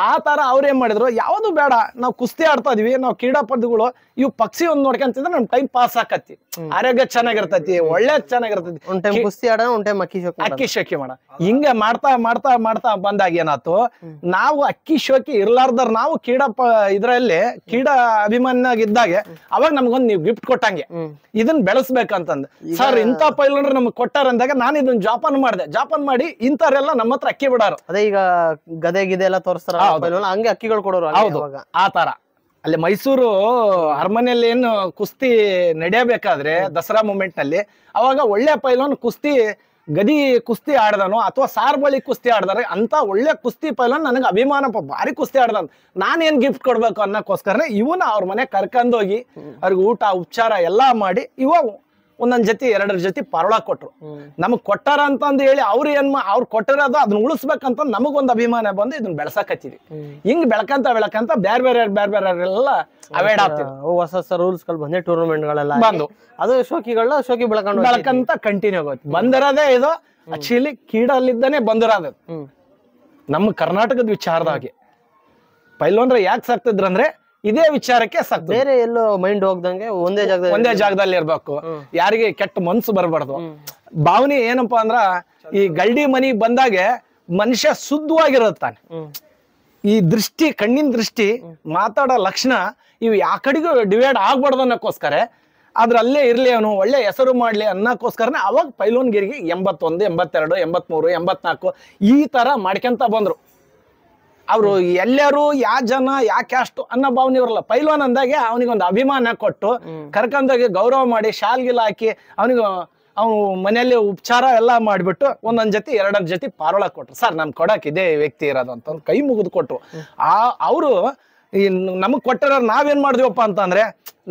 ಆ ತರ ಅವ್ರ ಏನ್ ಮಾಡಿದ್ರು, ಯಾವ್ದು ಬೇಡ, ನಾವು ಕುಸ್ತಿ ಆಡ್ತಾ ಇದೀವಿ, ನಾವು ಕ್ರೀಡಾಪಟುಗಳು, ಇವು ಪಕ್ಷಿ ಒಂದ್ ನೋಡ್ಕೊಂತಿದ್ರೆ ನಮ್ ಟೈಮ್ ಪಾಸ್ ಆಕತಿ, ಆರೋಗ್ಯ ಚೆನ್ನಾಗಿರ್ತೈತಿ, ಒಳ್ಳೆ ಚೆನ್ನಾಗಿರ್ತೈತಿ. ಒಂದ್ ಟೈಮ್ ಕುಸ್ತಿ ಆಡ, ಒಂದ್ ಟೈಮ್ ಅಕ್ಕಿ ಶೋಕಿ ಮಾಡ. ಹಿಂಗ ಮಾಡ್ತಾ ಮಾಡ್ತಾ ಮಾಡ್ತಾ ಬಂದಾಗ ಏನಾಯ್ತು, ನಾವು ಅಕ್ಕಿ ಶೋಕಿ ಇರ್ಲಾರ್ದಾರ ನಾವು ಇದ್ರಲ್ಲಿ ಕ್ರೀಡಾ ಅಭಿಮಾನಿಯಾಗಿದ್ದಾಗೆ ಅವಾಗ ನಮ್ಗೊಂದ್ ನೀವು ಗಿಫ್ಟ್ ಕೊಟ್ಟಂಗೆ ಇದನ್ನ ಬೆಳೆಸ್ಬೇಕಂತಂದ್. ಸರ್ ಇಂಥ ಪೈಲನ್ರು ನಮ್ಗೆ ಕೊಟ್ಟಾರ ಅಂದಾಗ ನಾನು ಇದನ್ನ ಜಾಪಾನ್ ಮಾಡಿದೆ. ಜಾಪಾನ್ ಮಾಡಿ ಇಂಥವ್ರೆಲ್ಲ ನಮ್ಮ ಹತ್ರ ಅಕ್ಕಿ ಬಿಡಾರು. ಅದೇ ಈಗ ಗದೆ ಗಿದೆ ಎಲ್ಲ ತೋರಿಸ್ತಾರ, ಹಂಗೆ ಅಕ್ಕಿಗಳು ಕೊಡೋರು. ಹೌದು, ಆ ತರ. ಅಲ್ಲಿ ಮೈಸೂರು ಅರಮನೆಯಲ್ಲಿ ಏನು ಕುಸ್ತಿ ನಡೆಯಬೇಕಾದ್ರೆ ದಸರಾ ಮೂಮೆಂಟ್ ನಲ್ಲಿ ಅವಾಗ ಒಳ್ಳೆ ಪೈಲೋನ್ ಕುಸ್ತಿ ಗದಿ ಕುಸ್ತಿ ಆಡ್ದನು ಅಥವಾ ಸಾರ್ಬಳಿ ಕುಸ್ತಿ ಆಡ್ದಾರೆ ಅಂತ ಒಳ್ಳೆ ಕುಸ್ತಿ ಪೈಲೋನ್ ನನಗೆ ಅಭಿಮಾನಪ್ಪ, ಭಾರಿ ಕುಸ್ತಿ ಆಡ್ದಾನ. ನಾನೇನ್ ಗಿಫ್ಟ್ ಕೊಡ್ಬೇಕು ಅನ್ನಕ್ಕೋಸ್ಕರ ಇವನ ಅವ್ರ ಮನೆ ಕರ್ಕೊಂಡೋಗಿ ಅವ್ರಿಗೆ ಊಟ ಉಪಚಾರ ಎಲ್ಲಾ ಮಾಡಿ ಒಂದೊಂದ್ ಜೊತೆ 2 ಜೊತೆ ಪಾರೋಳ ಕೊಟ್ರು. ನಮಗ್ ಕೊಟ್ಟಾರ ಅಂತಂದು ಹೇಳಿ ಅವ್ರು ಕೊಟ್ಟಿರೋದು ಅದನ್ನ ಉಳಿಸ್ಬೇಕಂತ ನಮಗೊಂದು ಅಭಿಮಾನ ಬಂದು ಇದನ್ನ ಬೆಳ್ಸಾಕತ್ತೀವಿ. ಹಿಂಗ್ ಬೆಳಕಂತ ಬೇರೆ ಎಲ್ಲ ಅವೇಡ್ ಆಗ್ತಿವಿ. ಹೊಸ ರೂಲ್ಸ್ ಗಳು ಬಂದೆ, ಟೂರ್ನಮೆಂಟ್ ಗಳೆಲ್ಲ ಬಂದು ಅದು ಶೋಕಿ ಬೆಳಕಂತ ಕಂಟಿನ್ಯೂ ಆಗೋಯ್ತು. ಬಂದಿರೋದೇ ಇದು ಆಕ್ಚುಲಿ ಕ್ರೀಡಲ್ಲಿದ್ದಾನೆ ಬಂದಿರೋದು. ನಮ್ಮ ಕರ್ನಾಟಕದ ವಿಚಾರದಾಗೆ ಪೈಲೋನ್ರ ಯಾಕೆ ಸಾಕ್ತಿದ್ರಂದ್ರೆ ಇದೇ ವಿಚಾರಕ್ಕೆ ಸಾಕ್, ಬೇರೆ ಎಲ್ಲೋ ಮೈಂಡ್ ಹೋಗ್ದಂಗೆ ಒಂದೇ ಜಾಗದಲ್ಲಿ ಇರ್ಬೇಕು, ಯಾರಿಗೆ ಕೆಟ್ಟ ಮನ್ಸು ಬರ್ಬಾರ್ದು. ಭಾವನೆ ಏನಪ್ಪಾ ಅಂದ್ರ ಈ ಗಲ್ಡಿ ಮನಿ ಬಂದಾಗೆ ಮನುಷ್ಯ ಶುದ್ಧವಾಗಿರುತ್ತಾನೆ. ಈ ದೃಷ್ಟಿ, ಕಣ್ಣಿನ ದೃಷ್ಟಿ, ಮಾತಾಡೋ ಲಕ್ಷಣ ಇವು ಯಾ ಕಡೆಗೂ ಡಿವೈಡ್ ಆಗ್ಬಾರ್ದು ಅನ್ನಕ್ಕೋಸ್ಕರ ಅದ್ರಲ್ಲೇ ಇರ್ಲಿ, ಅವನು ಒಳ್ಳೆ ಹೆಸರು ಮಾಡ್ಲಿ ಅನ್ನಕ್ಕೋಸ್ಕರನೇ ಅವಾಗ ಪೈಲೋನ್ಗಿರಿಗೆ 81, 82, 83, 84 ಈ ತರ ಮಾಡ್ಕೊಂತ ಬಂದ್ರು. ಅವರು ಎಲ್ಲರೂ ಯಾ ಜನ ಯಾ ಕ್ಯಾಸ್ಟ್ ಅನ್ನೋ ಭಾವನೆ ಇರಲ್ಲ. ಪೈಲ್ವಾನ್ ಅಂದಾಗೆ ಅವನಿಗೊಂದು ಅಭಿಮಾನ ಕೊಟ್ಟು ಕರ್ಕೊಂಡೋಗಿ ಗೌರವ ಮಾಡಿ ಶಾಲ್ಗಿಲ್ಲ ಹಾಕಿ ಅವನು ಮನೆಯಲ್ಲಿ ಉಪಚಾರ ಎಲ್ಲ ಮಾಡಿಬಿಟ್ಟು ಒಂದೊಂದ್ ಜೊತೆ 2 ಜೊತೆ ಪಾರೋಳ ಕೊಟ್ರು. ಸರ್ ನಮ್ ಕೊಡಕ್ ಇದೇ ವ್ಯಕ್ತಿ ಇರೋದು ಅಂತ ಕೈ ಮುಗಿದು ಕೊಟ್ರು. ಅವರು ನಮಗ್ ಕೊಟ್ಟಿರೋ ನಾವೇನ್ ಮಾಡಿದ್ವಪ್ಪ ಅಂತಂದ್ರೆ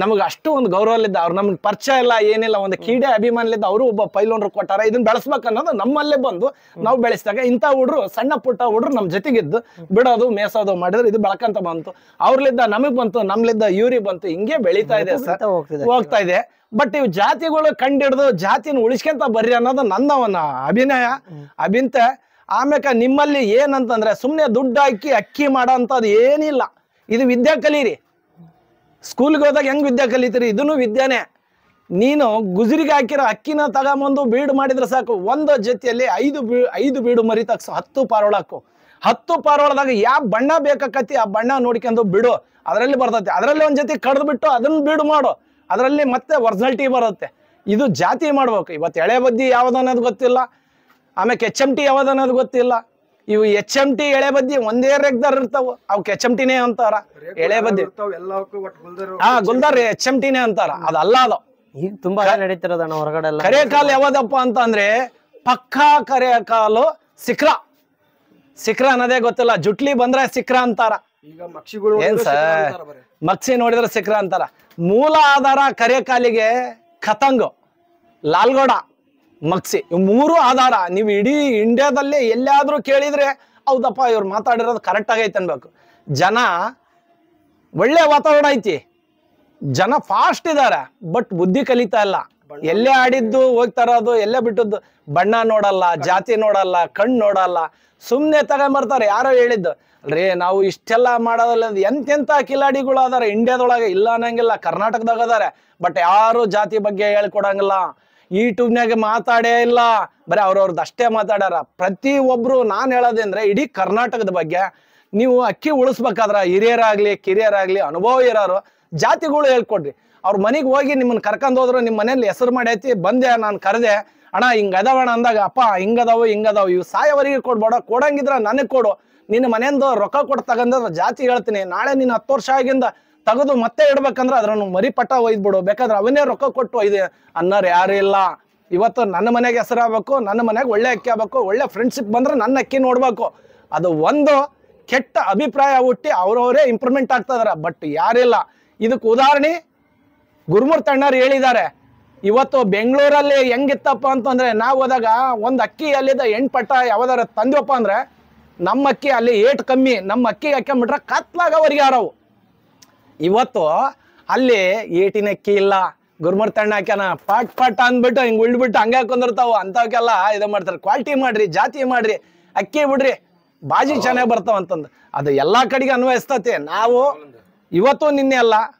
ನಮಗ್ ಅಷ್ಟು ಒಂದು ಗೌರವಲಿದ್ದ, ಅವ್ರು ನಮ್ಗೆ ಪರಿಚಯ ಇಲ್ಲ ಏನಿಲ್ಲ, ಒಂದು ಕ್ರೀಡೆ ಅಭಿಮಾನಲಿದ್ದ ಅವರು ಒಬ್ಬ ಪೈಲೋನ್ರು ಕೊಟ್ಟಾರ, ಇದನ್ನ ಬೆಳೆಸ್ಬೇಕನ್ನೋದು ನಮ್ಮಲ್ಲೇ ಬಂದು ನಾವು ಬೆಳೆಸಿದಾಗ ಇಂಥ ಹುಡ್ರು, ಸಣ್ಣ ಪುಟ್ಟ ಹುಡ್ರು ನಮ್ ಜೊತೆಗಿದ್ದು ಬಿಡೋದು ಮೇಸೋದು ಮಾಡಿದ್ರೆ ಇದು ಬೆಳಕಂತ ಬಂತು. ಅವ್ರಲಿದ್ದ ನಮಗ್ ಬಂತು, ನಮ್ಲಿದ್ದ ಇವ್ರಿಗೆ ಬಂತು, ಹಿಂಗೆ ಬೆಳೀತಾ ಇದೆ ಸರ್, ಹೋಗ್ತಾ ಇದೆ. ಬಟ್ ಇವ್ ಜಾತಿಗಳು ಕಂಡಿಡ್ದು ಜಾತಿನ ಉಳಿಸ್ಕೊಂತ ಬರ್ರಿ ಅನ್ನೋದು ನನ್ನ ಅಭಿಂತ. ಆಮ್ಯಾಕ ನಿಮ್ಮಲ್ಲಿ ಏನಂತಂದ್ರೆ ಸುಮ್ನೆ ದುಡ್ಡು ಹಾಕಿ ಅಕ್ಕಿ ಮಾಡೋ ಅಂತದ್ ಏನಿಲ್ಲ. ಇದು ವಿದ್ಯಾ ಕಲೀರಿ. ಸ್ಕೂಲ್ಗೆ ಹೋದಾಗ ಹೆಂಗ್ ವಿದ್ಯಾ ಕಲಿತೀರಿ, ಇದನ್ನು ವಿದ್ಯಾನೇ. ನೀನು ಗುಜರಿಗೆ ಹಾಕಿರೋ ಅಕ್ಕಿನ ತಗೊಂಬಂದು ಬೀಡು ಮಾಡಿದ್ರೆ ಸಾಕು, ಒಂದು ಜೊತೆಯಲ್ಲಿ 5 ಬೀಡು ಮರಿ ತಗ್ಸು, 10 ಪಾರೋಳ ಹಾಕು. 10 ಪಾರೋಳದಾಗ ಯಾವ ಬಣ್ಣ ಬೇಕಾಕತಿ ಆ ಬಣ್ಣ ನೋಡ್ಕೊಂಡು ಬಿಡು, ಅದರಲ್ಲಿ ಬರ್ತೈತಿ. ಅದರಲ್ಲಿ ಒಂದ್ ಜೊತೆ ಕಡ್ದು ಬಿಟ್ಟು ಅದನ್ನ ಬೀಡು ಮಾಡು, ಅದರಲ್ಲಿ ಮತ್ತೆ ಒರಿಜಿನಾಲಿಟಿ ಬರುತ್ತೆ. ಇದು ಜಾತಿ ಮಾಡ್ಬೇಕು. ಇವತ್ತು ಎಳೆ ಬದ್ದಿ ಯಾವ್ದನ್ನೋದು ಗೊತ್ತಿಲ್ಲ, ಆಮೇಲೆ HMT ಯಾವ್ದನ್ನೋದು ಗೊತ್ತಿಲ್ಲ. ಇವು HMT ಎಳೆ ಬದ್ದಿ ಒಂದೇ ರೇಗ್ದಾರ ಇರ್ತಾವ, ಅವಕ್ಕೆ HMTನೇ ಅಂತಾರ. ಎಳೆ ಬದ್ದಿ ಗುಲ್ದಾರ್ HMTನೇ ಅಂತಾರ, ಅದಲ್ಲ. ಅದು ಈಗ ತುಂಬಾ ನಡೀತಿರೋದಣ್ಣ ಹೊರಗಡೆ. ಕರೆ ಕಾಲು ಯಾವ್ದಪ್ಪ ಅಂತಂದ್ರೆ ಪಕ್ಕಾ ಕರೆ ಕಾಲು ಸಿಕ್ರ ಅನ್ನೋದೇ ಗೊತ್ತಿಲ್ಲ. ಜುಟ್ಲಿ ಬಂದ್ರೆ ಸಿಕ್ರ ಅಂತಾರ. ಏನ್ ಸರ್ ಮಕ್ಸಿ ನೋಡಿದ್ರೆ ಸಿಕ್ರ ಅಂತಾರ. ಮೂಲ ಆಧಾರ ಕರೆ ಕಾಲಿಗೆ ಖತಂಗ್, ಲಾಲ್ಗೌಡ, ಮಕ್ಸಿ, 3 ಆಧಾರ. ನೀವು ಇಡೀ ಇಂಡಿಯಾದಲ್ಲಿ ಎಲ್ಲಾದ್ರೂ ಕೇಳಿದ್ರೆ ಹೌದಪ್ಪ ಇವ್ರು ಮಾತಾಡಿರೋದು ಕರೆಕ್ಟ್ ಆಗೈತೆ ಅನ್ಬೇಕು. ಜನ ಒಳ್ಳೆ ವಾತಾವರಣ ಐತಿ, ಜನ ಫಾಸ್ಟ್ ಇದಾರೆ, ಬಟ್ ಬುದ್ಧಿ ಕಲಿತಾ ಇಲ್ಲ. ಎಲ್ಲೇ ಆಡಿದ್ದು ಹೋಗ್ತಾರದು, ಎಲ್ಲೇ ಬಿಟ್ಟದ್ದು, ಬಣ್ಣ ನೋಡಲ್ಲ, ಜಾತಿ ನೋಡಲ್ಲ, ಕಣ್ಣು ನೋಡಲ್ಲ, ಸುಮ್ನೆ ತಗೊಂಬರ್ತಾರೆ. ಯಾರೋ ಹೇಳಿದ್ದು ಅಲ್ರಿ ನಾವು ಇಷ್ಟೆಲ್ಲ ಮಾಡೋದಲ್ಲ. ಎಂತೆಂತ ಕಿಲಾಡಿಗಳು ಅದಾರೆ ಇಂಡಿಯಾದೊಳಗೆ, ಇಲ್ಲ ಅನ್ನಂಗಿಲ್ಲ, ಕರ್ನಾಟಕದಾಗ ಅದಾರೆ. ಬಟ್ ಯಾರು ಜಾತಿ ಬಗ್ಗೆ ಹೇಳ್ಕೊಡಂಗಿಲ್ಲ, ಯೂಟ್ಯೂಬ್ನಾಗ ಮಾತಾಡೇ ಇಲ್ಲ, ಬರೀ ಅವ್ರವ್ರದ್ದು ಅಷ್ಟೇ ಮಾತಾಡ್ಯಾರ. ಪ್ರತಿ ಒಬ್ರು ನಾನು ಹೇಳೋದಂದ್ರೆ ಇಡೀ ಕರ್ನಾಟಕದ ಬಗ್ಗೆ ನೀವು ಅಕ್ಕಿ ಉಳಿಸ್ಬೇಕಾದ್ರ ಹಿರಿಯರಾಗ್ಲಿ ಕಿರಿಯರಾಗ್ಲಿ ಅನುಭವ ಇರೋರು ಜಾತಿಗಳು ಹೇಳ್ಕೊಡ್ರಿ. ಅವ್ರ ಮನೆಗೆ ಹೋಗಿ ನಿಮ್ಮನ್ನ ಕರ್ಕೊಂಡ್ ಹೋದ್ರು, ನಿಮ್ಮ ಮನೇಲಿ ಹೆಸರು ಮಾಡೈತಿ, ಬಂದೆ ನಾನು ಕರೆದೆ, ಅಣ್ಣ ಹಿಂಗ ಅದಾವಣ ಅಂದಾಗ ಅಪ್ಪ ಹಿಂಗದಾವು ಇವು ಸಾಯವರಿಗೆ ಕೊಡ್ಬೇಡ, ಕೊಡಂಗಿದ್ರ ನನಗ್ ಕೊಡು, ನಿನ್ನ ಮನೆಯಿಂದ ರೊಕ್ಕ ಕೊಟ್ಟು ತಗೊಂಡ್ರೆ ಜಾತಿ ಹೇಳ್ತೀನಿ. ನಾಳೆ ನೀನು 10 ವರ್ಷ ಆಗಿಂದ ತೆಗೆದು ಮತ್ತೆ ಇಡ್ಬೇಕಂದ್ರೆ ಅದ್ರನ್ನು ಮರಿ ಪಟ್ಟ ಒಯ್ದ್ಬಿಡು, ಬೇಕಾದ್ರೆ ಅವನೇ ರೊಕ್ಕ ಕೊಟ್ಟು ಒಯ್ದೆ ಅನ್ನೋರು ಯಾರು ಇಲ್ಲ. ಇವತ್ತು ನನ್ನ ಮನೆಗೆ ಹೆಸರಾಗಬೇಕು, ನನ್ನ ಮನೆಗೆ ಒಳ್ಳೆ ಅಕ್ಕಿ ಆಗಬೇಕು, ಒಳ್ಳೆ ಫ್ರೆಂಡ್ಶಿಪ್ ಬಂದ್ರೆ ನನ್ನ ಅಕ್ಕಿ ನೋಡ್ಬೇಕು. ಅದು ಒಂದು ಕೆಟ್ಟ ಅಭಿಪ್ರಾಯ ಹುಟ್ಟಿ ಅವ್ರವರೇ ಇಂಪ್ರೂವ್ಮೆಂಟ್ ಆಗ್ತಾ ಇದಾರೆ. ಬಟ್ ಯಾರಿಲ್ಲ. ಇದಕ್ಕೆ ಉದಾಹರಣೆ ಗುರುಮೂರ್ತಿ ಅಣ್ಣವ್ರು ಹೇಳಿದ್ದಾರೆ. ಇವತ್ತು ಬೆಂಗಳೂರಲ್ಲಿ ಹೆಂಗಿತ್ತಪ್ಪ ಅಂತಂದ್ರೆ, ನಾವು ಹೋದಾಗ ಒಂದು ಅಕ್ಕಿ ಅಲ್ಲಿದ್ದ 8 ಪಟ್ಟ ಯಾವ್ದಾರ ತಂದ್ವಪ್ಪ ಅಂದ್ರೆ ನಮ್ಮ ಅಕ್ಕಿ ಅಲ್ಲಿ ಏಟ್ ಕಮ್ಮಿ, ನಮ್ಮ ಅಕ್ಕಿ ಹಾಕೊಂಡ್ಬಿಟ್ರೆ ಕತ್ಲಾಗವರೆಗೆ ಯಾರವು. ಇವತ್ತು ಅಲ್ಲಿ ಏಟಿನ ಅಕ್ಕಿ ಇಲ್ಲ, ಗುರುಮೂರ್ತಿ ಅಣ್ಣ ಹಾಕ್ಯಾನ ಪಟ್ ಪಟ್ ಅಂದ್ಬಿಟ್ಟು ಹಿಂಗೆ ಉಳ್ಬಿಟ್ಟು ಹಂಗೆ ಹಾಕೊಂಡಿರ್ತಾವ. ಅಂಥವಕ್ಕೆಲ್ಲ ಇದು ಮಾಡ್ತಾರೆ. ಕ್ವಾಲಿಟಿ ಮಾಡ್ರಿ, ಜಾತಿ ಮಾಡ್ರಿ, ಅಕ್ಕಿ ಬಿಡ್ರಿ, ಬಾಜಿ ಚೆನ್ನಾಗಿ ಬರ್ತಾವ ಅಂತಂದು ಅದು ಎಲ್ಲ ಕಡೆಗೆ ಅನ್ವಯಿಸ್ತತೆ. ನಾವು ಇವತ್ತು ನಿನ್ನೆ ಅಲ್ಲ,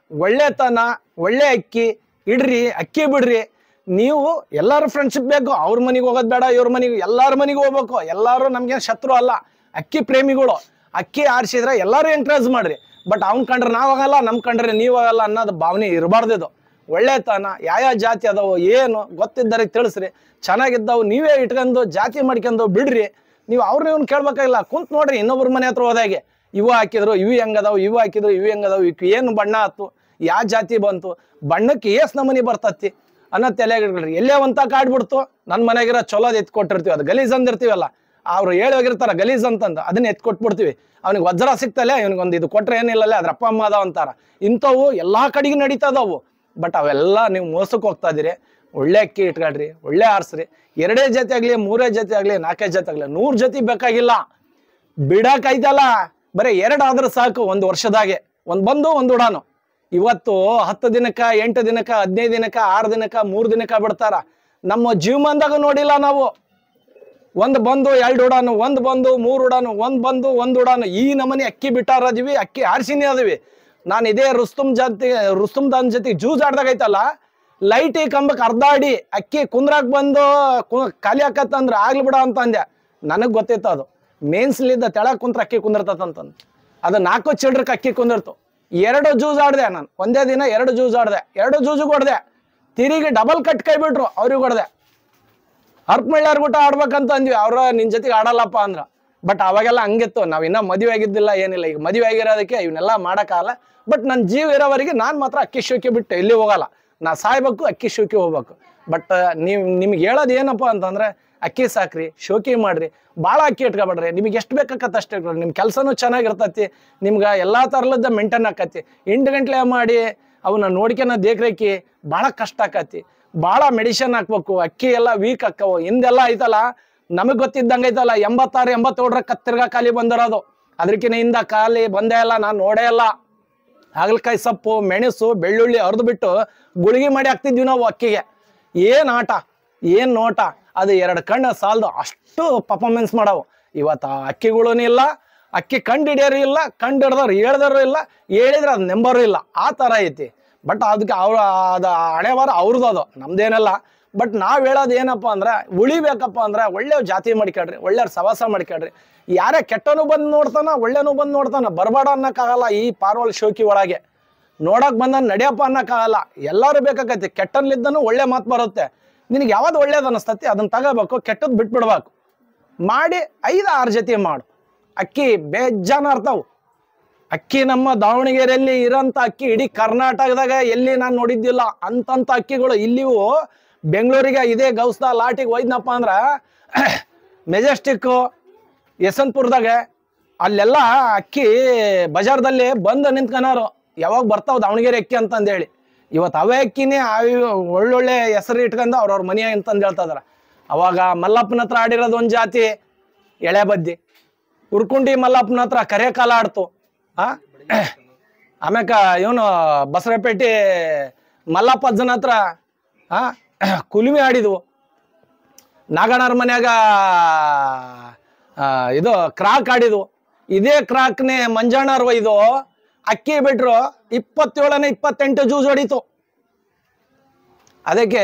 ಒಳ್ಳೆತನ ಒಳ್ಳೆ ಅಕ್ಕಿ ಇಡ್ರಿ, ಅಕ್ಕಿ ಬಿಡ್ರಿ. ನೀವು ಎಲ್ಲರೂ ಫ್ರೆಂಡ್ಶಿಪ್ ಬೇಕು. ಅವ್ರ ಮನೆಗೆ ಹೋಗೋದು ಬೇಡ, ಇವ್ರ ಮನೆಗೆ, ಎಲ್ಲರ ಮನೆಗೆ ಹೋಗ್ಬೇಕು. ಎಲ್ಲರೂ ನಮ್ಗೆ ಶತ್ರು ಅಲ್ಲ, ಅಕ್ಕಿ ಪ್ರೇಮಿಗಳು. ಅಕ್ಕಿ ಆರಿಸಿದ್ರೆ ಎಲ್ಲರೂ ಎಂಕರೇಜ್ ಮಾಡ್ರಿ. ಬಟ್ ಅವ್ನು ಕಂಡ್ರೆ ನಾವು ಆಗಲ್ಲ, ನಮ್ಮ ಕಂಡ್ರೆ ನೀವು ಆಗಲ್ಲ ಅನ್ನೋದು ಭಾವನೆ ಇರಬಾರ್ದಿದು. ಒಳ್ಳೆತನ ಯಾವ ಜಾತಿ ಅದಾವು ಏನು ಗೊತ್ತಿದ್ದಾರೆ ತಿಳಿಸ್ರಿ. ಚೆನ್ನಾಗಿದ್ದಾವು ನೀವೇ ಇಟ್ಕೊಂಡು ಜಾತಿ ಮಾಡ್ಕೊಂಡು ಬಿಡ್ರಿ. ನೀವು ಅವ್ರನ್ನ ಇವ್ನು ಕೇಳ್ಬೇಕಾಗಿಲ್ಲ. ಕುಂತ್ ನೋಡ್ರಿ ಇನ್ನೊಬ್ರ ಮನೆ ಹತ್ರ ಹೋದಾಗೆ, ಇವು ಹಾಕಿದ್ರು ಇವು ಹೆಂಗದಾವು, ಇವು ಹಾಕಿದ್ರು ಇವು ಹೆಂಗದಾವು, ಇವು ಏನು ಬಣ್ಣ ಆಯ್ತು, ಯಾವ ಜಾತಿ ಬಂತು, ಬಣ್ಣಕ್ಕೆ ಏಸ್ ನಮನಿ ಬರ್ತತಿ ಅನ್ನೋ ತಲೆಗಿಡ್ರಿ. ಎಲ್ಲೇ ಒಂತ ಕಾಡ್ಬಿಡ್ತು, ನನ್ನ ಮನೆಗಿರೋ ಚಲೋದು ಎತ್ಕೊಟ್ಟಿರ್ತೀವಿ, ಅದು ಗಲೀಜ್ ಅಂದಿರ್ತೀವಲ್ಲ, ಅವ್ರು ಹೇಳಿ ಹೋಗಿರ್ತಾರ ಗಲೀಜ್ ಅಂತಂದು ಅದನ್ನ ಎತ್ಕೊಟ್ಬಿಡ್ತೀವಿ. ಅವ್ನಿಗೆ ವಜ್ರ ಸಿಗ್ತಲ್ಲ, ಇವನಿಗೊಂದು ಇದು ಕೊಟ್ರೆ ಏನಿಲ್ಲಲ್ಲ, ಅದ್ರ ಅಪ್ಪ ಅಮ್ಮ ಅದಾವ ಅಂತಾರ. ಇಂಥವು ಎಲ್ಲಾ ಕಡೆಗೆ ನಡೀತದವು. ಬಟ್ ಅವೆಲ್ಲ ನೀವು ಮೋಸಕ್ಕೆ ಹೋಗ್ತಾ ಇದೀರಿ. ಒಳ್ಳೆ ಅಕ್ಕಿ ಇಟ್ಕೊಳ್ರಿ, ಒಳ್ಳೆ ಆರಿಸ್ರಿ. 2 ಜೊತೆ ಆಗಲಿ, 3 ಜೊತೆ ಆಗಲಿ, 4 ಜೊತೆ ಆಗಲಿ, 100 ಜೊತೆ ಬೇಕಾಗಿಲ್ಲ. ಬಿಡಕೈತಲ್ಲ, ಬರೀ 2 ಆದ್ರೆ ಸಾಕು. ಒಂದು ವರ್ಷದಾಗೆ ಒಂದು ಬಂದು ಒಂದು ಉಡಾನು. ಇವತ್ತು 10 ದಿನಕ್ಕ, 8 ದಿನಕ್ಕ, 15 ದಿನಕ್ಕ, 6 ದಿನಕ್ಕ, 3 ದಿನಕ್ಕ ಬಿಡ್ತಾರ. ನಮ್ಮ ಜೀವಮಾನದಾಗ ನೋಡಿಲ್ಲ ನಾವು. ಒಂದು ಬಂದು 2 ಉಡಾನು, ಒಂದು ಬಂದು 3 ಉಡಾನು, ಒಂದು ಬಂದು 1 ಉಡಾನು. ಈ ನಮನಿ ಅಕ್ಕಿ ಬಿಟ್ಟಾರದಿವಿ, ಅಕ್ಕಿ ಆರಿಸಿನೇ ಅದವಿ. ನಾನು ಇದೇ ರುಸ್ತುಮ್ ದಾನ್ ಜೊತೆಗೆ ಜೂಜ್ ಆಡ್ದಾಗೈತಲ್ಲ, ಲೈಟಿ ಕಂಬಕ್ಕೆ ಅರ್ಧಾಡಿ ಅಕ್ಕಿ ಕುಂದ್ರಾಕ್ ಬಂದು ಖಾಲಿ ಹಾಕತ್ತಂದ್ರೆ ಆಗ್ಲಿ ಬಿಡ ಅಂತ ಅಂದೆ. ನನಗೆ ಗೊತ್ತಿತ್ತು ಅದು ಮೇನ್ಸ್ಲಿದ್ದ ತೆಳಗ್ ಕುಂತ್ರ ಅಕ್ಕಿ ಕುಂದಿರ್ತಂತಂದು. ಅದು 4 ಚಿಲ್ಡ್ರಕ್ಕೆ ಅಕ್ಕಿ ಕುಂದಿರ್ತು. 2 ಜೂಜ್ ಆಡ್ದೆ ನಾನು ಒಂದೇ ದಿನ, 2 ಜೂಜ್ ಆಡ್ದೆ. 2 ಜೂಜಿಗೆ ಹೊಡ್ದೆ. ತಿರುಗಿ ಡಬಲ್ ಕಟ್ ಕೈ ಬಿಟ್ರು, ಅವ್ರಿಗೆ ಹೊಡ್ದೆ. ಹರ್ಪಮಳ್ಳಿಯವ್ರ ಊಟ ಆಡ್ಬೇಕಂತ ಅಂದ್ವಿ. ಅವ್ರ ನಿನ್ ಜೊತೆಗೆ ಆಡಲ್ಲಪ್ಪ ಅಂದ್ರ. ಬಟ್ ಅವಾಗೆಲ್ಲ ಹಂಗಿತ್ತು. ನಾವ್ ಇನ್ನ ಮದುವೆ ಆಗಿದ್ದಿಲ್ಲ, ಏನಿಲ್ಲ. ಈಗ ಮದುವೆ ಆಗಿರೋದಕ್ಕೆ ಇವನ್ನೆಲ್ಲ ಮಾಡಕ್ಕಾಗಲ್ಲ. ಬಟ್ ನನ್ನ ಜೀವ ಇರೋವರೆಗೆ ನಾನು ಮಾತ್ರ ಅಕ್ಕಿ ಶೋಕಿ ಬಿಟ್ಟು ಎಲ್ಲಿ ಹೋಗಲ್ಲ. ನಾ ಸಾಯ್ಬೇಕು, ಅಕ್ಕಿ ಶೋಕಿ ಹೋಗ್ಬೇಕು. ಬಟ್ ನಿಮ್ಗೆ ಹೇಳೋದು ಏನಪ್ಪ ಅಂತಂದ್ರೆ, ಅಕ್ಕಿ ಸಾಕ್ರಿ, ಶೋಕಿ ಮಾಡ್ರಿ, ಭಾಳ ಅಕ್ಕಿ ಇಟ್ಕೊಬೇಡ್ರಿ. ನಿಮ್ಗೆ ಎಷ್ಟು ಬೇಕಾಕತ್ತೆ ಅಷ್ಟೇ ಇಟ್ಕೊಳ್ರಿ. ನಿಮ್ಮ ಕೆಲಸನೂ ಚೆನ್ನಾಗಿರ್ತತಿ, ನಿಮ್ಗೆ ಎಲ್ಲಾ ತರಲದ ಮೇಂಟೈನ್ ಆಕತಿ. 8 ಗಂಟೆ ಮಾಡಿ ಅವನ್ನ ನೋಡ್ಕೊನ ದೇಖ್ರೇಖಿ ಭಾಳ ಕಷ್ಟ ಆಕತಿ. ಭಾಳ ಮೆಡಿಸಿನ್ ಹಾಕ್ಬೇಕು. ಅಕ್ಕಿ ಎಲ್ಲ ವೀಕ್ ಆಕ್ಕವು. ಹಿಂದೆಲ್ಲ ಐತಲ್ಲ, ನಮಗ್ ಗೊತ್ತಿದ್ದಂಗೆ ಐತಲ್ಲ, 86, 87 ಕತ್ತಿರ್ಗ ಖಾಲಿ ಬಂದಿರೋದು. ಅದಕ್ಕಿಂತ ಹಿಂದ ಖಾಲಿ ಬಂದೇ ಇಲ್ಲ, ನಾನು ನೋಡೇ ಇಲ್ಲ. ಹಾಗಲಕಾಯಿ ಸೊಪ್ಪು, ಮೆಣಸು, ಬೆಳ್ಳುಳ್ಳಿ ಅರ್ದು ಬಿಟ್ಟು ಗುಳಿಗೆ ಮಾಡಿ ಹಾಕ್ತಿದ್ವಿ ನಾವು ಅಕ್ಕಿಗೆ. ಏನ್ ಆಟ, ಏನ್ ನೋಟ. ಅದು 2 ಕಣ್ಣು ಸಾಲದು ಅಷ್ಟು ಪರ್ಫಾರ್ಮೆನ್ಸ್ ಮಾಡವು. ಇವತ್ತು ಅಕ್ಕಿಗಳೂ ಇಲ್ಲ, ಅಕ್ಕಿ ಕಂಡು ಹಿಡಿಯೋರು ಇಲ್ಲ, ಕಂಡು ಹಿಡ್ದವ್ರು ಹೇಳ್ದವ್ರು ಇಲ್ಲ, ಹೇಳಿದ್ರೆ ಅದು ನೆಂಬರು ಇಲ್ಲ. ಆ ಥರ ಐತಿ. ಬಟ್ ಅದಕ್ಕೆ ಅದು ಹಣೆವಾರ ಅವ್ರದ್ದು, ಅದು ನಮ್ದೇನಲ್ಲ. ಬಟ್ ನಾವ್ ಹೇಳೋದು ಏನಪ್ಪಾ ಅಂದ್ರೆ, ಉಳಿಬೇಕಪ್ಪ ಅಂದ್ರೆ ಒಳ್ಳೆ ಜಾತಿ ಮಾಡ್ಕೊಳ್ರಿ, ಒಳ್ಳೆ ಸವಾಸ ಮಾಡ್ಕೊಳ್ರಿ. ಯಾರೇ ಕೆಟ್ಟನು ಬಂದು ನೋಡ್ತಾನ, ಒಳ್ಳೆನೂ ಬಂದು ನೋಡ್ತಾನ. ಬರಬೇಡ ಅನ್ನಕ್ಕಾಗಲ್ಲ. ಈ ಪಾರ್ವಲ್ ಶೋಕಿ ಒಳಗೆ ನೋಡಕ್ ಬಂದ ನಡೆಯಪ್ಪ ಅನ್ನಕ್ಕಾಗಲ್ಲ. ಎಲ್ಲರೂ ಬೇಕಾಗತ್ತೆ. ಕೆಟ್ಟನ್ಲಿದ್ದನು ಒಳ್ಳೆ ಮಾತು ಬರುತ್ತೆ. ನಿನಗೆ ಯಾವ್ದು ಒಳ್ಳೇದು ಅನಿಸ್ತತಿ ಅದನ್ನ ತಗೋಬೇಕು, ಕೆಟ್ಟದ್ದು ಬಿಟ್ಬಿಡ್ಬೇಕು. ಮಾಡಿ 5-6 ಜೊತೆ ಮಾಡು. ಅಕ್ಕಿ ಬೇಜಾನ ಅರ್ತಾವು. ಅಕ್ಕಿ ನಮ್ಮ ದಾವಣಗೆರೆಯಲ್ಲಿ ಇರೋಂಥ ಅಕ್ಕಿ ಇಡೀ ಕರ್ನಾಟಕದಾಗ ಎಲ್ಲಿ ನಾನು ನೋಡಿದ್ದಿಲ್ಲ ಅಂತಂತ ಅಕ್ಕಿಗಳು. ಇಲ್ಲಿವು ಬೆಂಗಳೂರಿಗೆ ಇದೇ ಗೌಸ್ದ ಲಾಟಿಗೆ ಒಯ್ದನಪ್ಪ ಅಂದ್ರ, ಮೆಜೆಸ್ಟಿಕ್ಕು, ಯಶವಂತಪುರದಾಗ ಅಲ್ಲೆಲ್ಲ ಅಕ್ಕಿ ಬಜಾರ್ದಲ್ಲಿ ಬಂದು ನಿಂತ್ಕೊನಾರು. ಯಾವಾಗ ಬರ್ತಾವ ದಾವಣಗೆರೆ ಅಕ್ಕಿ ಅಂತಂದೇಳಿ. ಇವತ್ತು ಅವೇ ಅಕ್ಕಿನೇ ಒಳ್ಳೊಳ್ಳೆ ಹೆಸರು ಇಟ್ಕೊಂಡು ಅವ್ರವ್ರ ಮನೆ ಅಂತಂದು ಹೇಳ್ತಾ ಇದಾರೆ. ಅವಾಗ ಮಲ್ಲಪ್ಪನ ಹತ್ರ ಆಡಿರೋದು ಒಂದು ಜಾತಿ ಎಳೆ ಬದ್ದಿ. ಉರ್ಕುಂಡಿ ಮಲ್ಲಪ್ಪನ ಹತ್ರ ಕರೆ ಕಾಲ ಆಡ್ತು. ಆಮ್ಯಾಕ ಇವನು ಬಸರಪೇಟೆ ಮಲ್ಲಪ್ಪ ಅಜ್ಜನ ಹತ್ರ ಕುಲುಮೆ ಆಡಿದ್ವು. ನಾಗಣ್ಣರ ಮನ್ಯಾಗ ಇದು ಕ್ರಾಕ್ ಆಡಿದ್ವು. ಇದೇ ಕ್ರಾಕ್ನೇ ಮಂಜಣ್ಣವ್ರು ಒಯ್ದು ಅಕ್ಕಿ ಬಿಟ್ರು 27ನೇ 28 ಜೂಜ್ ಹೊಡಿತು. ಅದಕ್ಕೆ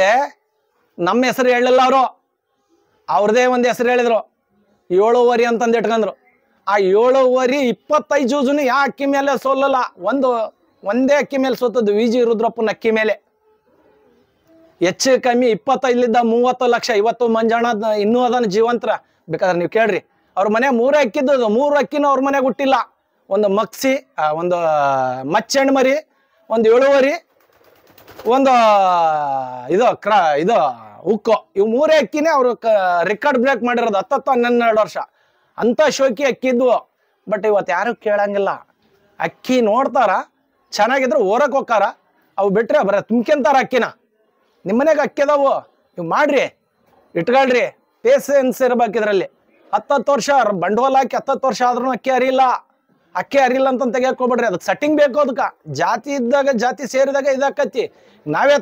ನಮ್ಮ ಹೆಸರು ಹೇಳಿಲ್ಲ ಅವರು, ಅವ್ರದೇ ಒಂದು ಹೆಸರು ಹೇಳಿದ್ರು, 7 ಅಂತಂದು ಇಟ್ಕೊಂಡ್ರು. ಆ 7 25 ಜೂಜುನು ಯಾ ಅಕ್ಕಿ ಮೇಲೆ ಸೋಲಲ್ಲ. ಒಂದೇ ಅಕ್ಕಿ ಮೇಲೆ ಸೋತದ್ದು ವಿಜಿ ರುದ್ರಪ್ಪನ ಅಕ್ಕಿ ಮೇಲೆ. ಹೆಚ್ಚು ಕಮ್ಮಿ 25ಲಿಂದ 30 ಲಕ್ಷ. ಇವತ್ತು ಮಂಜಣ್ಣ ಇನ್ನೂ ಅದನ್ನ ಜೀವಂತರ, ಬೇಕಾದ್ರೆ ನೀವು ಕೇಳ್ರಿ. ಅವ್ರ ಮನೆ 3 ಅಕ್ಕಿದ್ದು, 3 ಅಕ್ಕಿನೂ ಅವ್ರ ಮನೆಗೆ ಹುಟ್ಟಿಲ್ಲ. ಒಂದು ಮಕ್ಸಿ, ಒಂದು ಮಚ್ಚೆಣ್ಣು ಮರಿ, ಒಂದು 7, ಒಂದು ಇದು ಉಕ್ಕು ಇವು 3 ಅಕ್ಕಿನೇ ಅವರು ರೆಕಾರ್ಡ್ ಬ್ರೇಕ್ ಮಾಡಿರೋದು 10 12 ವರ್ಷ ಅಂತ ಶೋಕಿ ಅಕ್ಕಿ ಇದ್ವು. ಬಟ್ ಇವತ್ತು ಯಾರು ಕೇಳಂಗಿಲ್ಲ. ಅಕ್ಕಿ ನೋಡ್ತಾರ, ಚೆನ್ನಾಗಿದ್ರೆ ಓರಕ್ ಹೋಗ್ತಾರ, ಅವು ಬಿಟ್ರೆ ಬರ ತುಂಬ್ಕೊಂತಾರ ಅಕ್ಕಿನ. ನಿಮ್ಮನೆಗೆ ಅಕ್ಕಿ ಅದಾವು, ನೀವು ಮಾಡ್ರಿ, ಇಟ್ಕೊಳ್ರಿ, ಪೇಸೆನ್ಸ್ ಇರ್ಬೇಕಿದ್ರಲ್ಲಿ. 10 ವರ್ಷ ಬಂಡವಾಳ ಹಾಕಿ 10 ವರ್ಷ ಆದ್ರೂ ಅಕ್ಕಿ ಅರಿಲ್ಲ ಅಂತ ತೆಗಿಯಕ್ ಹೋಗ್ಬೇಡ್ರಿ. ಅದಕ್ಕೆ ಸೆಟ್ಟಿಂಗ್ ಬೇಕು. ಅದಕ್ಕೆ ಜಾತಿ ಇದ್ದಾಗ, ಜಾತಿ ಸೇರಿದಾಗ ಇದಾಕತಿ. ನಾವೇ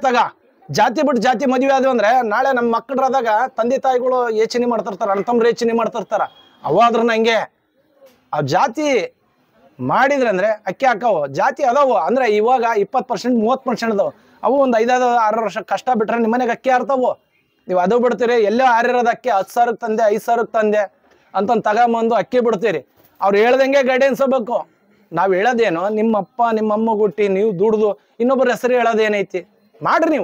ಜಾತಿ ಬಿಟ್ಟು ಜಾತಿ ಮದುವೆ ಆದ್ವಿ ಅಂದ್ರೆ ನಾಳೆ ನಮ್ಮ ಮಕ್ಕಳಾದಾಗ ತಂದೆ ತಾಯಿಗಳು ಯೋಚನೆ ಮಾಡ್ತಿರ್ತಾರ, ಅಣ್ಣ ತಮ್ಮರು ಯೋಚನೆ ಮಾಡ್ತಿರ್ತಾರ. ಅವಾದ್ರೂ ಹಂಗೆ ಆ ಜಾತಿ ಮಾಡಿದ್ರೆ ಅಂದ್ರೆ ಅಕ್ಕಿ ಹಾಕವು. ಜಾತಿ ಅದಾವು ಅಂದ್ರೆ ಇವಾಗ 20% 30% ಅದಾವು. ಅವು ಒಂದು 5-6 ವರ್ಷ ಕಷ್ಟ ಬಿಟ್ರೆ ನಿಮ್ಮನೆಗೆ ಅಕ್ಕಿ ಆರ್ತಾವು. ನೀವು ಅದು ಬಿಡ್ತೀರಿ. ಎಲ್ಲೋ ಆರಿರೋದು ಅಕ್ಕಿ 10,000 ತಂದೆ 5,000 ತಂದೆ ಅಂತಂದು ತಗೊಂಬಂದು ಅಕ್ಕಿ ಬಿಡ್ತೀರಿ. ಅವ್ರು ಹೇಳ್ದಂಗೆ ಗೈಡೆನ್ಸ್ ಬೇಕು. ನಾವು ಹೇಳೋದೇನು, ನಿಮ್ಮಪ್ಪ ನಿಮ್ಮಮ್ಮ ಗುಟ್ಟಿ ನೀವು ದುಡ್ದು ಇನ್ನೊಬ್ಬರ ಹೆಸರು ಹೇಳೋದೇನೈತಿ? ಮಾಡ್ರಿ.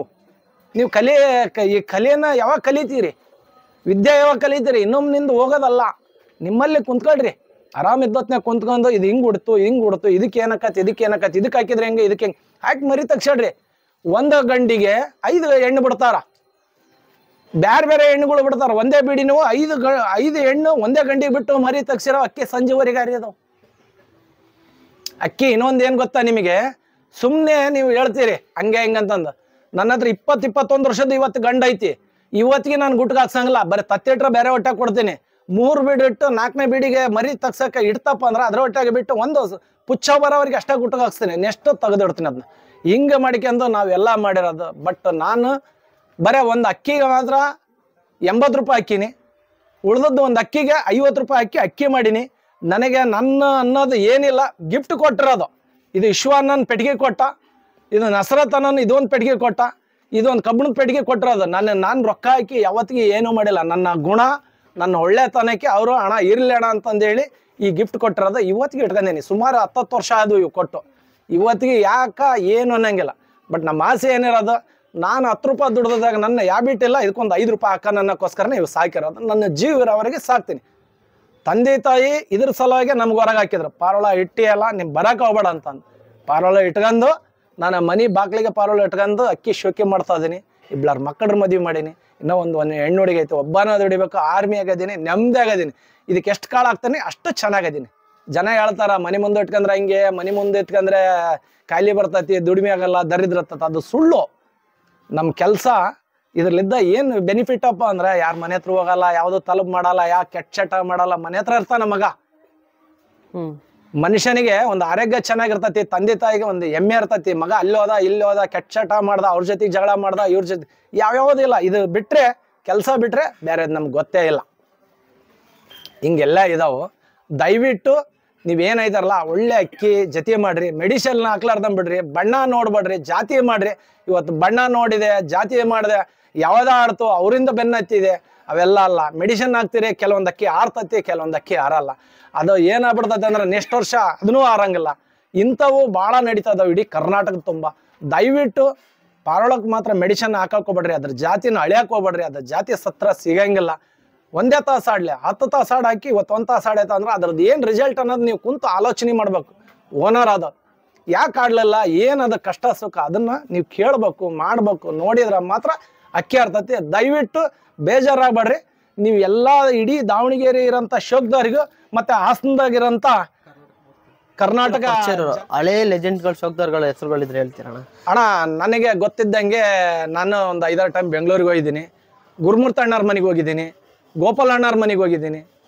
ನೀವು ಈ ಕಲೆಯನ್ನ ಯಾವಾಗ ಕಲಿತೀರಿ? ವಿದ್ಯೆ ಯಾವಾಗ ಕಲಿತೀರಿ? ಇನ್ನೊಮ್ಮನಿಂದ ಹೋಗೋದಲ್ಲ. ನಿಮ್ಮಲ್ಲಿ ಕುಂತ್ಕೊಳ್ರಿ, ಆರಾಮಿದ್ದತ್ನಾಗ ಕುಂತ್ಕೊಂಡು ಇದು ಹಿಂಗೆ ಉಡ್ತು ಇದಕ್ಕೆ ಏನಕತಿ ಇದಕ್ಕೆ ಹಾಕಿದ್ರೆ ಹೆಂಗೆ ಇದಕ್ಕೆ ಹೆಂಗೆ ಹಾಕಿ ಮರಿ ತಕ್ಷಡ್ರಿ. ಒಂದು ಗಂಡಿಗೆ 5 ಹೆಣ್ಣು ಬಿಡ್ತಾರ, ಬೇರೆ ಹೆಣ್ಣುಗಳು ಬಿಡ್ತಾರ. ಒಂದೇ ಬಿಡಿ ನೀವು 5 ಹೆಣ್ಣು ಒಂದೇ ಗಂಡಿಗೆ ಬಿಟ್ಟು ಮರಿ ತಕ್ಷಿರೋ ಅಕ್ಕಿ ಸಂಜೆವರೆಗೆ ಅರಿಯೋದು. ಅಕ್ಕಿ ಇನ್ನೊಂದೇನು ಗೊತ್ತಾ ನಿಮಗೆ? ಸುಮ್ಮನೆ ನೀವು ಹೇಳ್ತೀರಿ ಹಂಗೆ ಹಿಂಗಂತಂದು. ನನ್ನ ಹತ್ರ 20-21 ವರ್ಷದ ಇವತ್ತು ಗಂಡ ಐತಿ. ಇವತ್ತಿಗೆ ನಾನು ಗುಟ್ಗೆ ಹಾಕ್ಸಂಗಿಲ್ಲ. ಬರೀ ತತ್ತಿಟ್ರೆ ಬೇರೆ ಹೊಟ್ಟೆ ಕೊಡ್ತೀನಿ. 3 ಬೀಡು ಇಟ್ಟು 4ನೇ ಬೀಡಿಗೆ ಮರಿ ತಗ್ಸಕ್ಕೆ ಇಡ್ತಪ್ಪ ಅಂದ್ರೆ ಅದ್ರ ಹೊಟ್ಟೆಗೆ ಬಿಟ್ಟು ಒಂದು ಪುಚ್ಚ ಬರೋವರೆಗೆ ಅಷ್ಟೇ ಗುಟ್ಗೆ ಹಾಕ್ಸ್ತೀನಿ. ನೆಕ್ಸ್ಟ್ ತೆಗೆದಿಡ್ತೀನಿ ಅದನ್ನ. ಹಿಂಗೆ ಮಾಡಿಕೊಂಡು ನಾವೆಲ್ಲ ಮಾಡಿರೋದು. ಬಟ್ ನಾನು ಬರೀ ಒಂದು ಅಕ್ಕಿಗೆ ಮಾತ್ರ 80 ರೂಪಾಯಿ ಹಾಕಿನಿ. ಉಳ್ದದ್ದು ಒಂದು ಅಕ್ಕಿಗೆ 50 ರೂಪಾಯಿ ಹಾಕಿ ಅಕ್ಕಿ ಮಾಡೀನಿ. ನನಗೆ ನನ್ನ ಅನ್ನೋದು ಏನಿಲ್ಲ, ಗಿಫ್ಟ್ ಕೊಟ್ಟಿರೋದು. ಇದು ವಿಶ್ವಾನನ್ ಪೆಟ್ಟಿಗೆ ಕೊಟ್ಟ, ಇದು ನಸರತನನ್ ಇದೊಂದು ಪೆಟ್ಟಿಗೆ ಕೊಟ್ಟ, ಇದೊಂದು ಕಬ್ಬಣದ ಪೆಟ್ಟಿಗೆ ಕೊಟ್ಟಿರೋದು. ನಾನು ರೊಕ್ಕ ಹಾಕಿ ಯಾವತ್ತಿಗೆ ಏನೂ ಮಾಡಿಲ್ಲ. ನನ್ನ ಗುಣ, ನನ್ನ ಒಳ್ಳೆತನಕ್ಕೆ ಅವರು ಹಣ ಇರಲಿ ಅಣ್ಣ ಅಂತಂದೇಳಿ ಈ ಗಿಫ್ಟ್ ಕೊಟ್ಟಿರೋದು. ಇವತ್ತಿಗೆ ಇಟ್ಕೊಂಡೀನಿ. ಸುಮಾರು 10 ವರ್ಷ ಆದವು ಇವು ಕೊಟ್ಟು. ಇವತ್ತಿಗೆ ಏನು ಅನ್ನಂಗಿಲ್ಲ. ಬಟ್ ನಮ್ಮ ಆಸೆ ಏನಿರೋದು, ನಾನು 10 ರೂಪಾಯಿ ದುಡ್ದಾಗ ನನ್ನ ಬಿಟ್ಟಿಲ್ಲ, ಇದಕ್ಕೊಂದು 5 ರೂಪಾಯಿ ಹಾಕ ನನ್ನಕ್ಕೋಸ್ಕರನೇ ಇವು ಸಾಕಿರೋದು. ನನ್ನ ಜೀವ ಇರೋವರೆಗೆ ಸಾಕ್ತೀನಿ. ತಂದೆ ತಾಯಿ ಇದ್ರ ಸಲುವಾಗಿ ನಮ್ಗೆ ಹೊರಗೆ ಹಾಕಿದ್ರು. ಪಾರೋಳ ಇಟ್ಟಿ ಅಲ್ಲ, ನೀವು ಬರಕ್ಕೆ ಹೋಗ್ಬೇಡ ಅಂತಂದು ಪಾರೋಳ ಇಟ್ಕೊಂಡು ನಾನು ಮನೆ ಬಾಗಿಲಿಗೆ ಪಾರೋಳ ಇಟ್ಕೊಂಡು ಅಕ್ಕಿ ಶೋಕಿ ಮಾಡ್ತಾ ಇದ್ದೀನಿ. 2 ಮಕ್ಕಳ ಮದುವೆ ಮಾಡೀನಿ. ಇನ್ನೂ ಒಂದು ಹೆಣ್ಣು ಹುಡುಗಿ ಐತೆ. ಒಬ್ಬನ ದುಡಿಬೇಕು. ಆರ್ಮಿ ಆಗಿದ್ದೀನಿ, ನೆಮ್ಮದಿ ಆಗಿದ್ದೀನಿ. ಇದಕ್ಕೆ ಎಷ್ಟು ಕಾಳು ಹಾಕ್ತಾನೆ ಅಷ್ಟು ಚೆನ್ನಾಗಿದ್ದೀನಿ. ಜನ ಹೇಳ್ತಾರ ಮನೆ ಮುಂದೆ ಇಟ್ಕೊಂಡ್ರೆ ಹಿಂಗೆ, ಮನೆ ಮುಂದೆ ಇಟ್ಕೊಂಡ್ರೆ ಕಾಯಿಲೆ ಬರ್ತೈತಿ, ದುಡಿಮೆ ಆಗಲ್ಲ, ದರಿದ್ರತ್ತದ. ಅದು ಸುಳ್ಳು. ನಮ್ಮ ಕೆಲಸ ಇದ್ರಲ್ಲಿದ್ದ ಏನು ಬೆನಿಫಿಟ್ ಅಪ್ಪ ಅಂದ್ರೆ, ಯಾರ ಮನೆ ಹತ್ರ ಹೋಗಲ್ಲ, ಯಾವುದು ತಲುಪ್ ಮಾಡಲ್ಲ, ಯಾ ಕೆಟ್ಟ ಚಟ ಮಾಡಲ್ಲ. ಮನೆ ಹತ್ರ ಇರ್ತಾನ ಮಗ. ಮನುಷ್ಯನಿಗೆ ಒಂದು ಆರೋಗ್ಯ ಚೆನ್ನಾಗಿರ್ತತಿ, ತಂದೆ ತಾಯಿಗೆ ಒಂದು ಹೆಮ್ಮೆ ಇರ್ತತಿ. ಮಗ ಅಲ್ಲಿ ಹೋದ ಇಲ್ಲಿ ಹೋದ, ಕೆಟ್ಟ ಚಟ ಮಾಡ್ದ, ಅವ್ರ ಜೊತೆಗೆ ಜಗಳ ಮಾಡ್ದ, ಇವ್ರ ಜೊತೆ ಯಾವ್ಯಾವುದಿಲ್ಲ. ಇದು ಬಿಟ್ರೆ, ಕೆಲಸ ಬಿಟ್ರೆ ಬೇರೆ ನಮ್ಗೆ ಗೊತ್ತೇ ಇಲ್ಲ. ಹಿಂಗೆಲ್ಲ ಇದಾವು. ದಯವಿಟ್ಟು ನೀವೇನೈತಾರಲ್ಲ ಒಳ್ಳೆ ಅಕ್ಕಿ ಜೊತೆ ಮಾಡ್ರಿ. ಮೆಡಿಸಿನ್ ಹಾಕ್ಲಾರ್ದಂಗೆ ಬಿಡ್ರಿ. ಬಣ್ಣ ನೋಡ್ಬೇಡ್ರಿ, ಜಾತಿ ಮಾಡ್ರಿ. ಇವತ್ತು ಬಣ್ಣ ನೋಡಿದೆ, ಜಾತಿ ಮಾಡಿದೆ, ಯಾವುದೋ ಆಡ್ತು, ಅವರಿಂದ ಬೆನ್ನತ್ತಿದೆ, ಅವೆಲ್ಲ ಅಲ್ಲ. ಮೆಡಿಸಿನ್ ಹಾಕ್ತೀರಿ, ಕೆಲವೊಂದು ಅಕ್ಕಿ ಆರ್ತತಿ, ಕೆಲವೊಂದು ಅಕ್ಕಿ ಆರಲ್ಲ. ಅದು ಏನಾಗ್ಬಿಡ್ತೈತೆ ಅಂದ್ರೆ ನೆಕ್ಸ್ಟ್ ವರ್ಷ ಅದನ್ನೂ ಆರಂಗಿಲ್ಲ. ಇಂಥವು ಭಾಳ ನಡೀತಾ ಇದಾವೆ ಇಡೀ ಕರ್ನಾಟಕದ ತುಂಬ. ದಯವಿಟ್ಟು ಪಾರೋಳಕ್ಕೆ ಮಾತ್ರ ಮೆಡಿಸಿನ್ ಹಾಕೋಬೇಡ್ರಿ. ಅದ್ರ ಜಾತಿನ ಅಳಿಯಕ್ಕೆ ಹೋಗ್ಬೇಡ್ರಿ. ಅದ್ರ ಜಾತಿ ಸತ್ರ ಸಿಗಂಗಿಲ್ಲ. ಒಂದೇ ತಾಸು ಆಡಲಿ, 10 ತಾಸು ಹಾಕಿ ಇವತ್ತು 1 ತಾಸು ಆಡೈತೆ ಅಂದ್ರೆ ಅದ್ರದ್ದು ಏನು ರಿಸಲ್ಟ್ ಅನ್ನೋದು ನೀವು ಕುಂತು ಆಲೋಚನೆ ಮಾಡ್ಬೇಕು. ಓನರ್ ಅದ ಯಾಕೆ ಆಡ್ಲಿಲ್ಲ, ಏನದ ಕಷ್ಟ ಸುಖ ಅದನ್ನ ನೀವು ಕೇಳಬೇಕು, ಮಾಡ್ಬೇಕು. ನೋಡಿದ್ರೆ ಮಾತ್ರ ಅಕ್ಕಿ ಆರ್ತತಿ. ದಯವಿಟ್ಟು ಬೇಜಾರಾಗಬೇಡ್ರಿ. ನೀವು ಎಲ್ಲ ಇಡೀ ದಾವಣಗೆರೆ ಇರೋಂಥ ಶೋಕ್ದವ್ರಿಗೂ ಮತ್ತೆ ಹಾಸನದಾಗಿರೋಂಥ ಕರ್ನಾಟಕ ಹಳೆ ಲೆಜೆಂಡ್ಗಳು ಶೋಕ್ದವ್ರಗಳ ಹೆಸರುಗಳಿದ್ರೆ ಹೇಳ್ತೀರಣ್ಣ? ಅಣ್ಣ, ನನಗೆ ಗೊತ್ತಿದ್ದಂಗೆ ನಾನು ಒಂದು 5-6 ಟೈಮ್ ಬೆಂಗಳೂರಿಗೆ ಹೋಗಿದ್ದೀನಿ. ಗುರುಮೂರ್ತಿ ಅಣ್ಣವ್ರ ಮನೆಗೆ ಹೋಗಿದ್ದೀನಿ, ಗೋಪಾಲ್ ಅಣ್ಣವ್ರ ಮನೆಗೆ ಹೋಗಿದ್ದೀನಿ,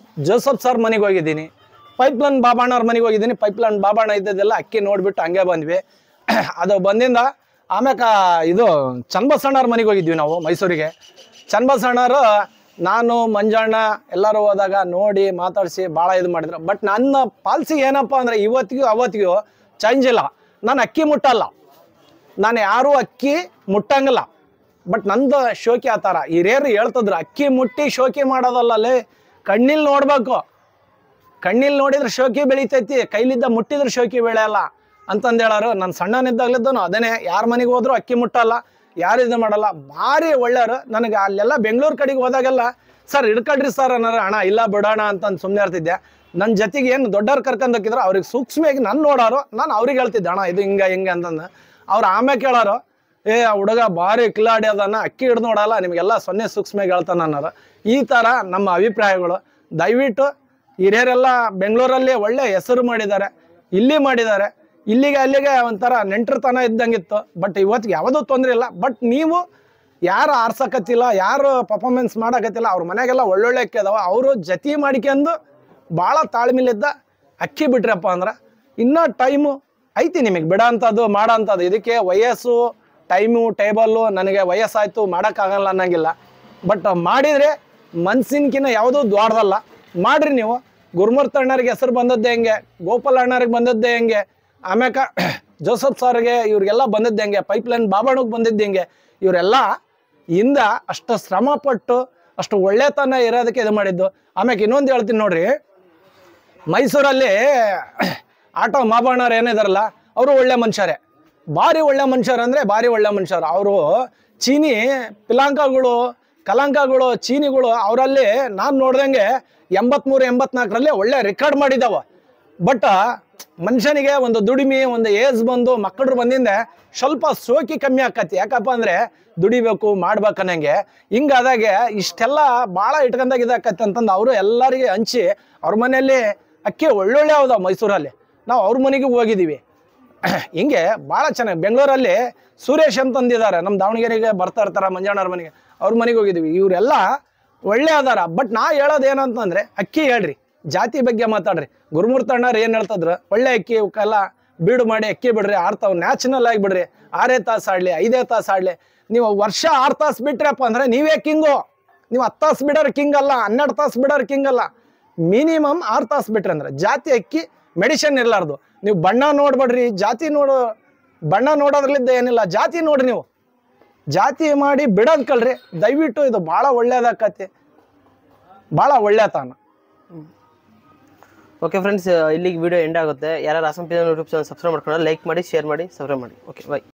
ಜೋಸಫ್ ಸರ್ ಮನೆಗೆ ಹೋಗಿದ್ದೀನಿ, ಪೈಪ್ಲೈನ್ ಬಾಬಣ್ಣವ್ರ ಮನೆಗೆ ಹೋಗಿದ್ದೀನಿ. ಪೈಪ್ಲೈನ್ ಬಾಬಣ್ಣ ಇದ್ದದೆಲ್ಲ ಅಕ್ಕಿ ನೋಡ್ಬಿಟ್ಟು ಹಂಗೆ ಬಂದ್ವಿ. ಅದು ಬಂದಿಂದ ಆಮ್ಯಾಕ ಇದು ಚನ್ನಬಸಣ್ಣವ್ರ ಮನೆಗೆ ಹೋಗಿದ್ವಿ ನಾವು ಮೈಸೂರಿಗೆ. ಚನ್ನಬಸಣ್ಣವರು ನಾನು ಮಂಜಣ್ಣ ಎಲ್ಲರೂ ಹೋದಾಗ ನೋಡಿ ಮಾತಾಡಿಸಿ ಭಾಳ ಇದು ಮಾಡಿದ್ರು. ಬಟ್ ನನ್ನ ಪಾಲಿಸಿ ಏನಪ್ಪ ಅಂದರೆ ಇವತ್ತಿಗೂ ಅವತ್ತಿಗೂ ಚೇಂಜ್ ಇಲ್ಲ. ನಾನು ಅಕ್ಕಿ ಮುಟ್ಟಲ್ಲ, ನಾನು ಯಾರೂ ಅಕ್ಕಿ ಮುಟ್ಟಂಗಿಲ್ಲ. ಬಟ್ ನಂದು ಶೋಕಿ ಆ ಥರ ಹಿರಿಯರು ಹೇಳ್ತಿದ್ರು, ಅಕ್ಕಿ ಮುಟ್ಟಿ ಶೋಕಿ ಮಾಡೋದಲ್ಲ, ಅಲ್ಲೇ ಕಣ್ಣಿಲ್ ನೋಡ್ಬೇಕು. ಕಣ್ಣಿಲ್ ನೋಡಿದ್ರೆ ಶೋಕಿ ಬೆಳಿತೈತಿ, ಕೈಲಿದ್ದ ಮುಟ್ಟಿದ್ರೆ ಶೋಕಿ ಬೆಳೆಯಲ್ಲ ಅಂತಂದು ಹೇಳೋರು. ನಾನು ಸಣ್ಣನಿದ್ದಾಗಲಿದ್ದನು ಅದನ್ನೇ. ಯಾರ ಮನೆಗೆ ಹೋದ್ರು ಅಕ್ಕಿ ಮುಟ್ಟಲ್ಲ, ಯಾರು ಇದು ಮಾಡಲ್ಲ. ಭಾರಿ ಒಳ್ಳೆಯವರು. ನನಗೆ ಅಲ್ಲೆಲ್ಲ ಬೆಂಗಳೂರು ಕಡೆಗೆ ಹೋದಾಗೆಲ್ಲ ಸರ್ ಹಿಡ್ಕೊಳ್ರಿ ಸರ್ ಅನ್ನೋರು. ಅಣ್ಣ ಇಲ್ಲ ಬಿಡೋಣ ಅಂತಂದು ಸುಮ್ಮನೆ ಇರ್ತಿದ್ದೆ. ನನ್ನ ಜೊತೆಗೆ ಏನು ದೊಡ್ಡವ್ರು ಕರ್ಕೊಂಡು ಹೋಗಿದ್ರು ಅವ್ರಿಗೆ ಸೂಕ್ಷ್ಮವಾಗಿ ನಾನು ನೋಡೋರು. ನಾನು ಅವ್ರಿಗೆ ಹೇಳ್ತಿದ್ದೆ, ಅಣ್ಣ ಇದು ಹಿಂಗೆ ಅಂತಂದು. ಅವ್ರು ಆಮೇಲೆ ಕೇಳೋರು, ಆ ಹುಡುಗ ಭಾರಿ ಕಿಲಾಡಿ ಅದನ್ನ, ಅಕ್ಕಿ ಹಿಡ್ದು ನೋಡಲ್ಲ, ನಿಮಗೆಲ್ಲ ಸೊನ್ನೆ ಸೂಕ್ಷ್ಮ ಹೇಳ್ತಾನ ಅನ್ನೋದು. ಈ ಥರ ನಮ್ಮ ಅಭಿಪ್ರಾಯಗಳು. ದಯವಿಟ್ಟು ಹಿರಿಯರೆಲ್ಲ ಬೆಂಗಳೂರಲ್ಲಿ ಒಳ್ಳೆ ಹೆಸರು ಮಾಡಿದ್ದಾರೆ, ಇಲ್ಲಿ ಮಾಡಿದ್ದಾರೆ, ಇಲ್ಲಿಗೆ ಅಲ್ಲಿಗೆ ಒಂಥರ ನೆಂಟರ್ತನ ಇದ್ದಂಗಿತ್ತು. ಬಟ್ ಇವತ್ತಿಗೆ ಯಾವುದೂ ತೊಂದರೆ ಇಲ್ಲ. ಬಟ್ ನೀವು ಯಾರು ಆರ್ಸಕತ್ತಿಲ್ಲ, ಯಾರು ಪರ್ಫಾರ್ಮೆನ್ಸ್ ಮಾಡಕತ್ತಿಲ್ಲ, ಅವ್ರ ಮನೆಗೆಲ್ಲ ಒಳ್ಳೊಳ್ಳೆ ಅಕ್ಕಿ ಅದಾವ, ಅವರು ಜತಿ ಮಾಡ್ಕೊಂಡು ಭಾಳ ತಾಳ್ಮೆಲಿದ್ದ ಅಕ್ಕಿ ಬಿಟ್ರಪ್ಪ ಅಂದ್ರೆ ಇನ್ನೂ ಟೈಮು ಐತಿ ನಿಮಗೆ ಬಿಡೋ ಅಂಥದ್ದು ಮಾಡೋ ಅಂಥದ್ದು. ಇದಕ್ಕೆ ವಯಸ್ಸು, ಟೈಮು, ಟೇಬಲ್ಲು, ನನಗೆ ವಯಸ್ಸಾಯಿತು ಮಾಡೋಕ್ಕಾಗಲ್ಲ ಅನ್ನೋಂಗಿಲ್ಲ. ಬಟ್ ಮಾಡಿದರೆ ಮನ್ಸಿನ್ಕಿನ್ನ ಯಾವುದೂ ದೊಡ್ಡದಲ್ಲ. ಮಾಡಿರಿ ನೀವು. ಗುರುಮೂರ್ತಿ ಅಣ್ಣರಿಗೆ ಹೆಸರು ಬಂದದ್ದೇ ಹೆಂಗೆ, ಗೋಪಾಲ್ ಅಣ್ಣರಿಗೆ ಬಂದದ್ದೇ ಹೆಂಗೆ, ಆಮ್ಯಾಕ ಜೋಸಫ್ ಸರ್ಗೆ ಇವ್ರಿಗೆಲ್ಲ ಬಂದದ್ದು ಹೆಂಗೆ, ಪೈಪ್ಲೈನ್ ಬಾಬಣ್ಣಗೆ ಬಂದಿದ್ದು ಹೆಂಗೆ, ಇವರೆಲ್ಲ ಇಂದ ಅಷ್ಟು ಶ್ರಮಪಟ್ಟು ಅಷ್ಟು ಒಳ್ಳೆತನ ಇರೋದಕ್ಕೆ ಇದು ಮಾಡಿದ್ದು. ಆಮ್ಯಾಕೆ ಇನ್ನೊಂದು ಹೇಳ್ತೀನಿ ನೋಡ್ರಿ, ಮೈಸೂರಲ್ಲಿ ಆಟೋ ಮಾಬಣ್ಣವ್ರು ಏನಿದಾರಲ್ಲ, ಅವರು ಒಳ್ಳೆ ಮನುಷ್ಯರೇ, ಭಾರಿ ಒಳ್ಳೆ ಮನುಷ್ಯರು ಅಂದರೆ ಭಾರಿ ಒಳ್ಳೆ ಮನುಷ್ಯರು. ಅವರು ಚೀನಿ ಪಿಲಾಂಕಗಳು, ಕಲಾಂಕಗಳು, ಚೀನಿಗಳು ಅವರಲ್ಲಿ ನಾನು ನೋಡ್ದಂಗೆ 83, 84ರಲ್ಲಿ ಒಳ್ಳೆ ರೆಕಾರ್ಡ್ ಮಾಡಿದ್ದಾವ. ಬಟ್ ಮನುಷ್ಯನಿಗೆ ಒಂದು ದುಡಿಮೆ, ಒಂದು ಏಜ್ ಬಂದು ಮಕ್ಕಳು ಬಂದಿಂದೆ ಸ್ವಲ್ಪ ಸೋಕಿ ಕಮ್ಮಿ ಆಕತಿ. ಯಾಕಪ್ಪ ಅಂದರೆ ದುಡಿಬೇಕು ಮಾಡ್ಬೇಕು ಅನ್ನಂಗೆ. ಹಿಂಗಾದಾಗೆ ಇಷ್ಟೆಲ್ಲ ಭಾಳ ಇಟ್ಕೊಂಡಾಗ ಇದಾಕತಿ ಅಂತಂದು ಅವರು ಎಲ್ಲರಿಗೆ ಹಂಚಿ ಅವ್ರ ಮನೆಯಲ್ಲಿ ಅಕ್ಕಿ ಒಳ್ಳೊಳ್ಳೆ ಹೌದಾವ. ಮೈಸೂರಲ್ಲಿ ನಾವು ಅವ್ರ ಮನೆಗೆ ಹೋಗಿದ್ದೀವಿ. ಹಿಂಗೆ ಭಾಳ ಚೆನ್ನಾಗಿ. ಬೆಂಗಳೂರಲ್ಲಿ ಸುರೇಶ್ ಅಂತಂದಿದ್ದಾರೆ, ನಮ್ಮ ದಾವಣಗೆರೆಗೆ ಬರ್ತಾ ಇರ್ತಾರೆ ಮಂಜಣ್ಣವ್ರ ಮನೆಗೆ, ಅವ್ರ ಮನೆಗೆ ಹೋಗಿದ್ದೀವಿ. ಇವರೆಲ್ಲ ಒಳ್ಳೆ ಅದಾರ. ಬಟ್ ನಾ ಹೇಳೋದು ಏನಂತಂದರೆ ಅಕ್ಕಿ ಹೇಳ್ರಿ, ಜಾತಿ ಬಗ್ಗೆ ಮಾತಾಡ್ರಿ. ಗುರುಮೂರ್ತಿ ಅಣ್ಣವ್ರು ಏನು ಹೇಳ್ತಿದ್ರು, ಒಳ್ಳೆ ಅಕ್ಕಿ ಇವಕ್ಕೆಲ್ಲ ಬೀಡು ಮಾಡಿ ಅಕ್ಕಿ ಬಿಡ್ರಿ, ಆಡ್ತಾವೆ, ನ್ಯಾಚುರಲ್ ಆಗಿ ಬಿಡ್ರಿ, 6 ತಾಸು ಆಡಲಿ 5 ತಾಸು ಆಡಲಿ. ನೀವು ವರ್ಷ 6 ತಾಸು ಬಿಟ್ರಪ್ಪ ಅಂದರೆ ನೀವೇ ಕಿಂಗು. ನೀವು 10 ತಾಸು ಬಿಡೋರು ಕಿಂಗ್ ಅಲ್ಲ, 12 ತಾಸು ಬಿಡೋರು ಕಿಂಗ್ ಅಲ್ಲ. ಮಿನಿಮಮ್ 6 ತಾಸು ಬಿಟ್ರಿ ಅಂದ್ರೆ ಜಾತಿ ಅಕ್ಕಿ ಮೆಡಿಷನ್ ಇರಲಾರ್ದು. ನೀವು ಬಣ್ಣ ನೋಡ್ಬೇಡ್ರಿ, ಜಾತಿ ಬಣ್ಣ ನೋಡೋದ್ರಲ್ಲಿದ್ದ ಏನಿಲ್ಲ, ಜಾತಿ ನೋಡ್ರಿ. ನೀವು ಜಾತಿ ಮಾಡಿ ಬಿಡೋದು ಕಲ್ರಿ ದಯವಿಟ್ಟು. ಇದು ಭಾಳ ಒಳ್ಳೇದಾಕತಿ, ಭಾಳ ಒಳ್ಳೆತನ. ಓಕೆ ಫ್ರೆಂಡ್ಸ್, ಇಲ್ಲಿಗೆ ವಿಡಿಯೋ ಎಂಡ್ ಆಗುತ್ತೆ. ಯಾರು ಅಸಂಪಿದ ಯೂಟ್ಯೂಬ್ ಚಾನಲ್ ಸಬ್ಸ್ಕ್ರೈಬ್ ಮಾಡ್ಕೊಂಡು ಲೈಕ್ ಮಾಡಿ, ಶೇರ್ ಮಾಡಿ, ಸಬ್ಸ್ಕ್ರೈಬ್ ಮಾಡಿ. Okay, by.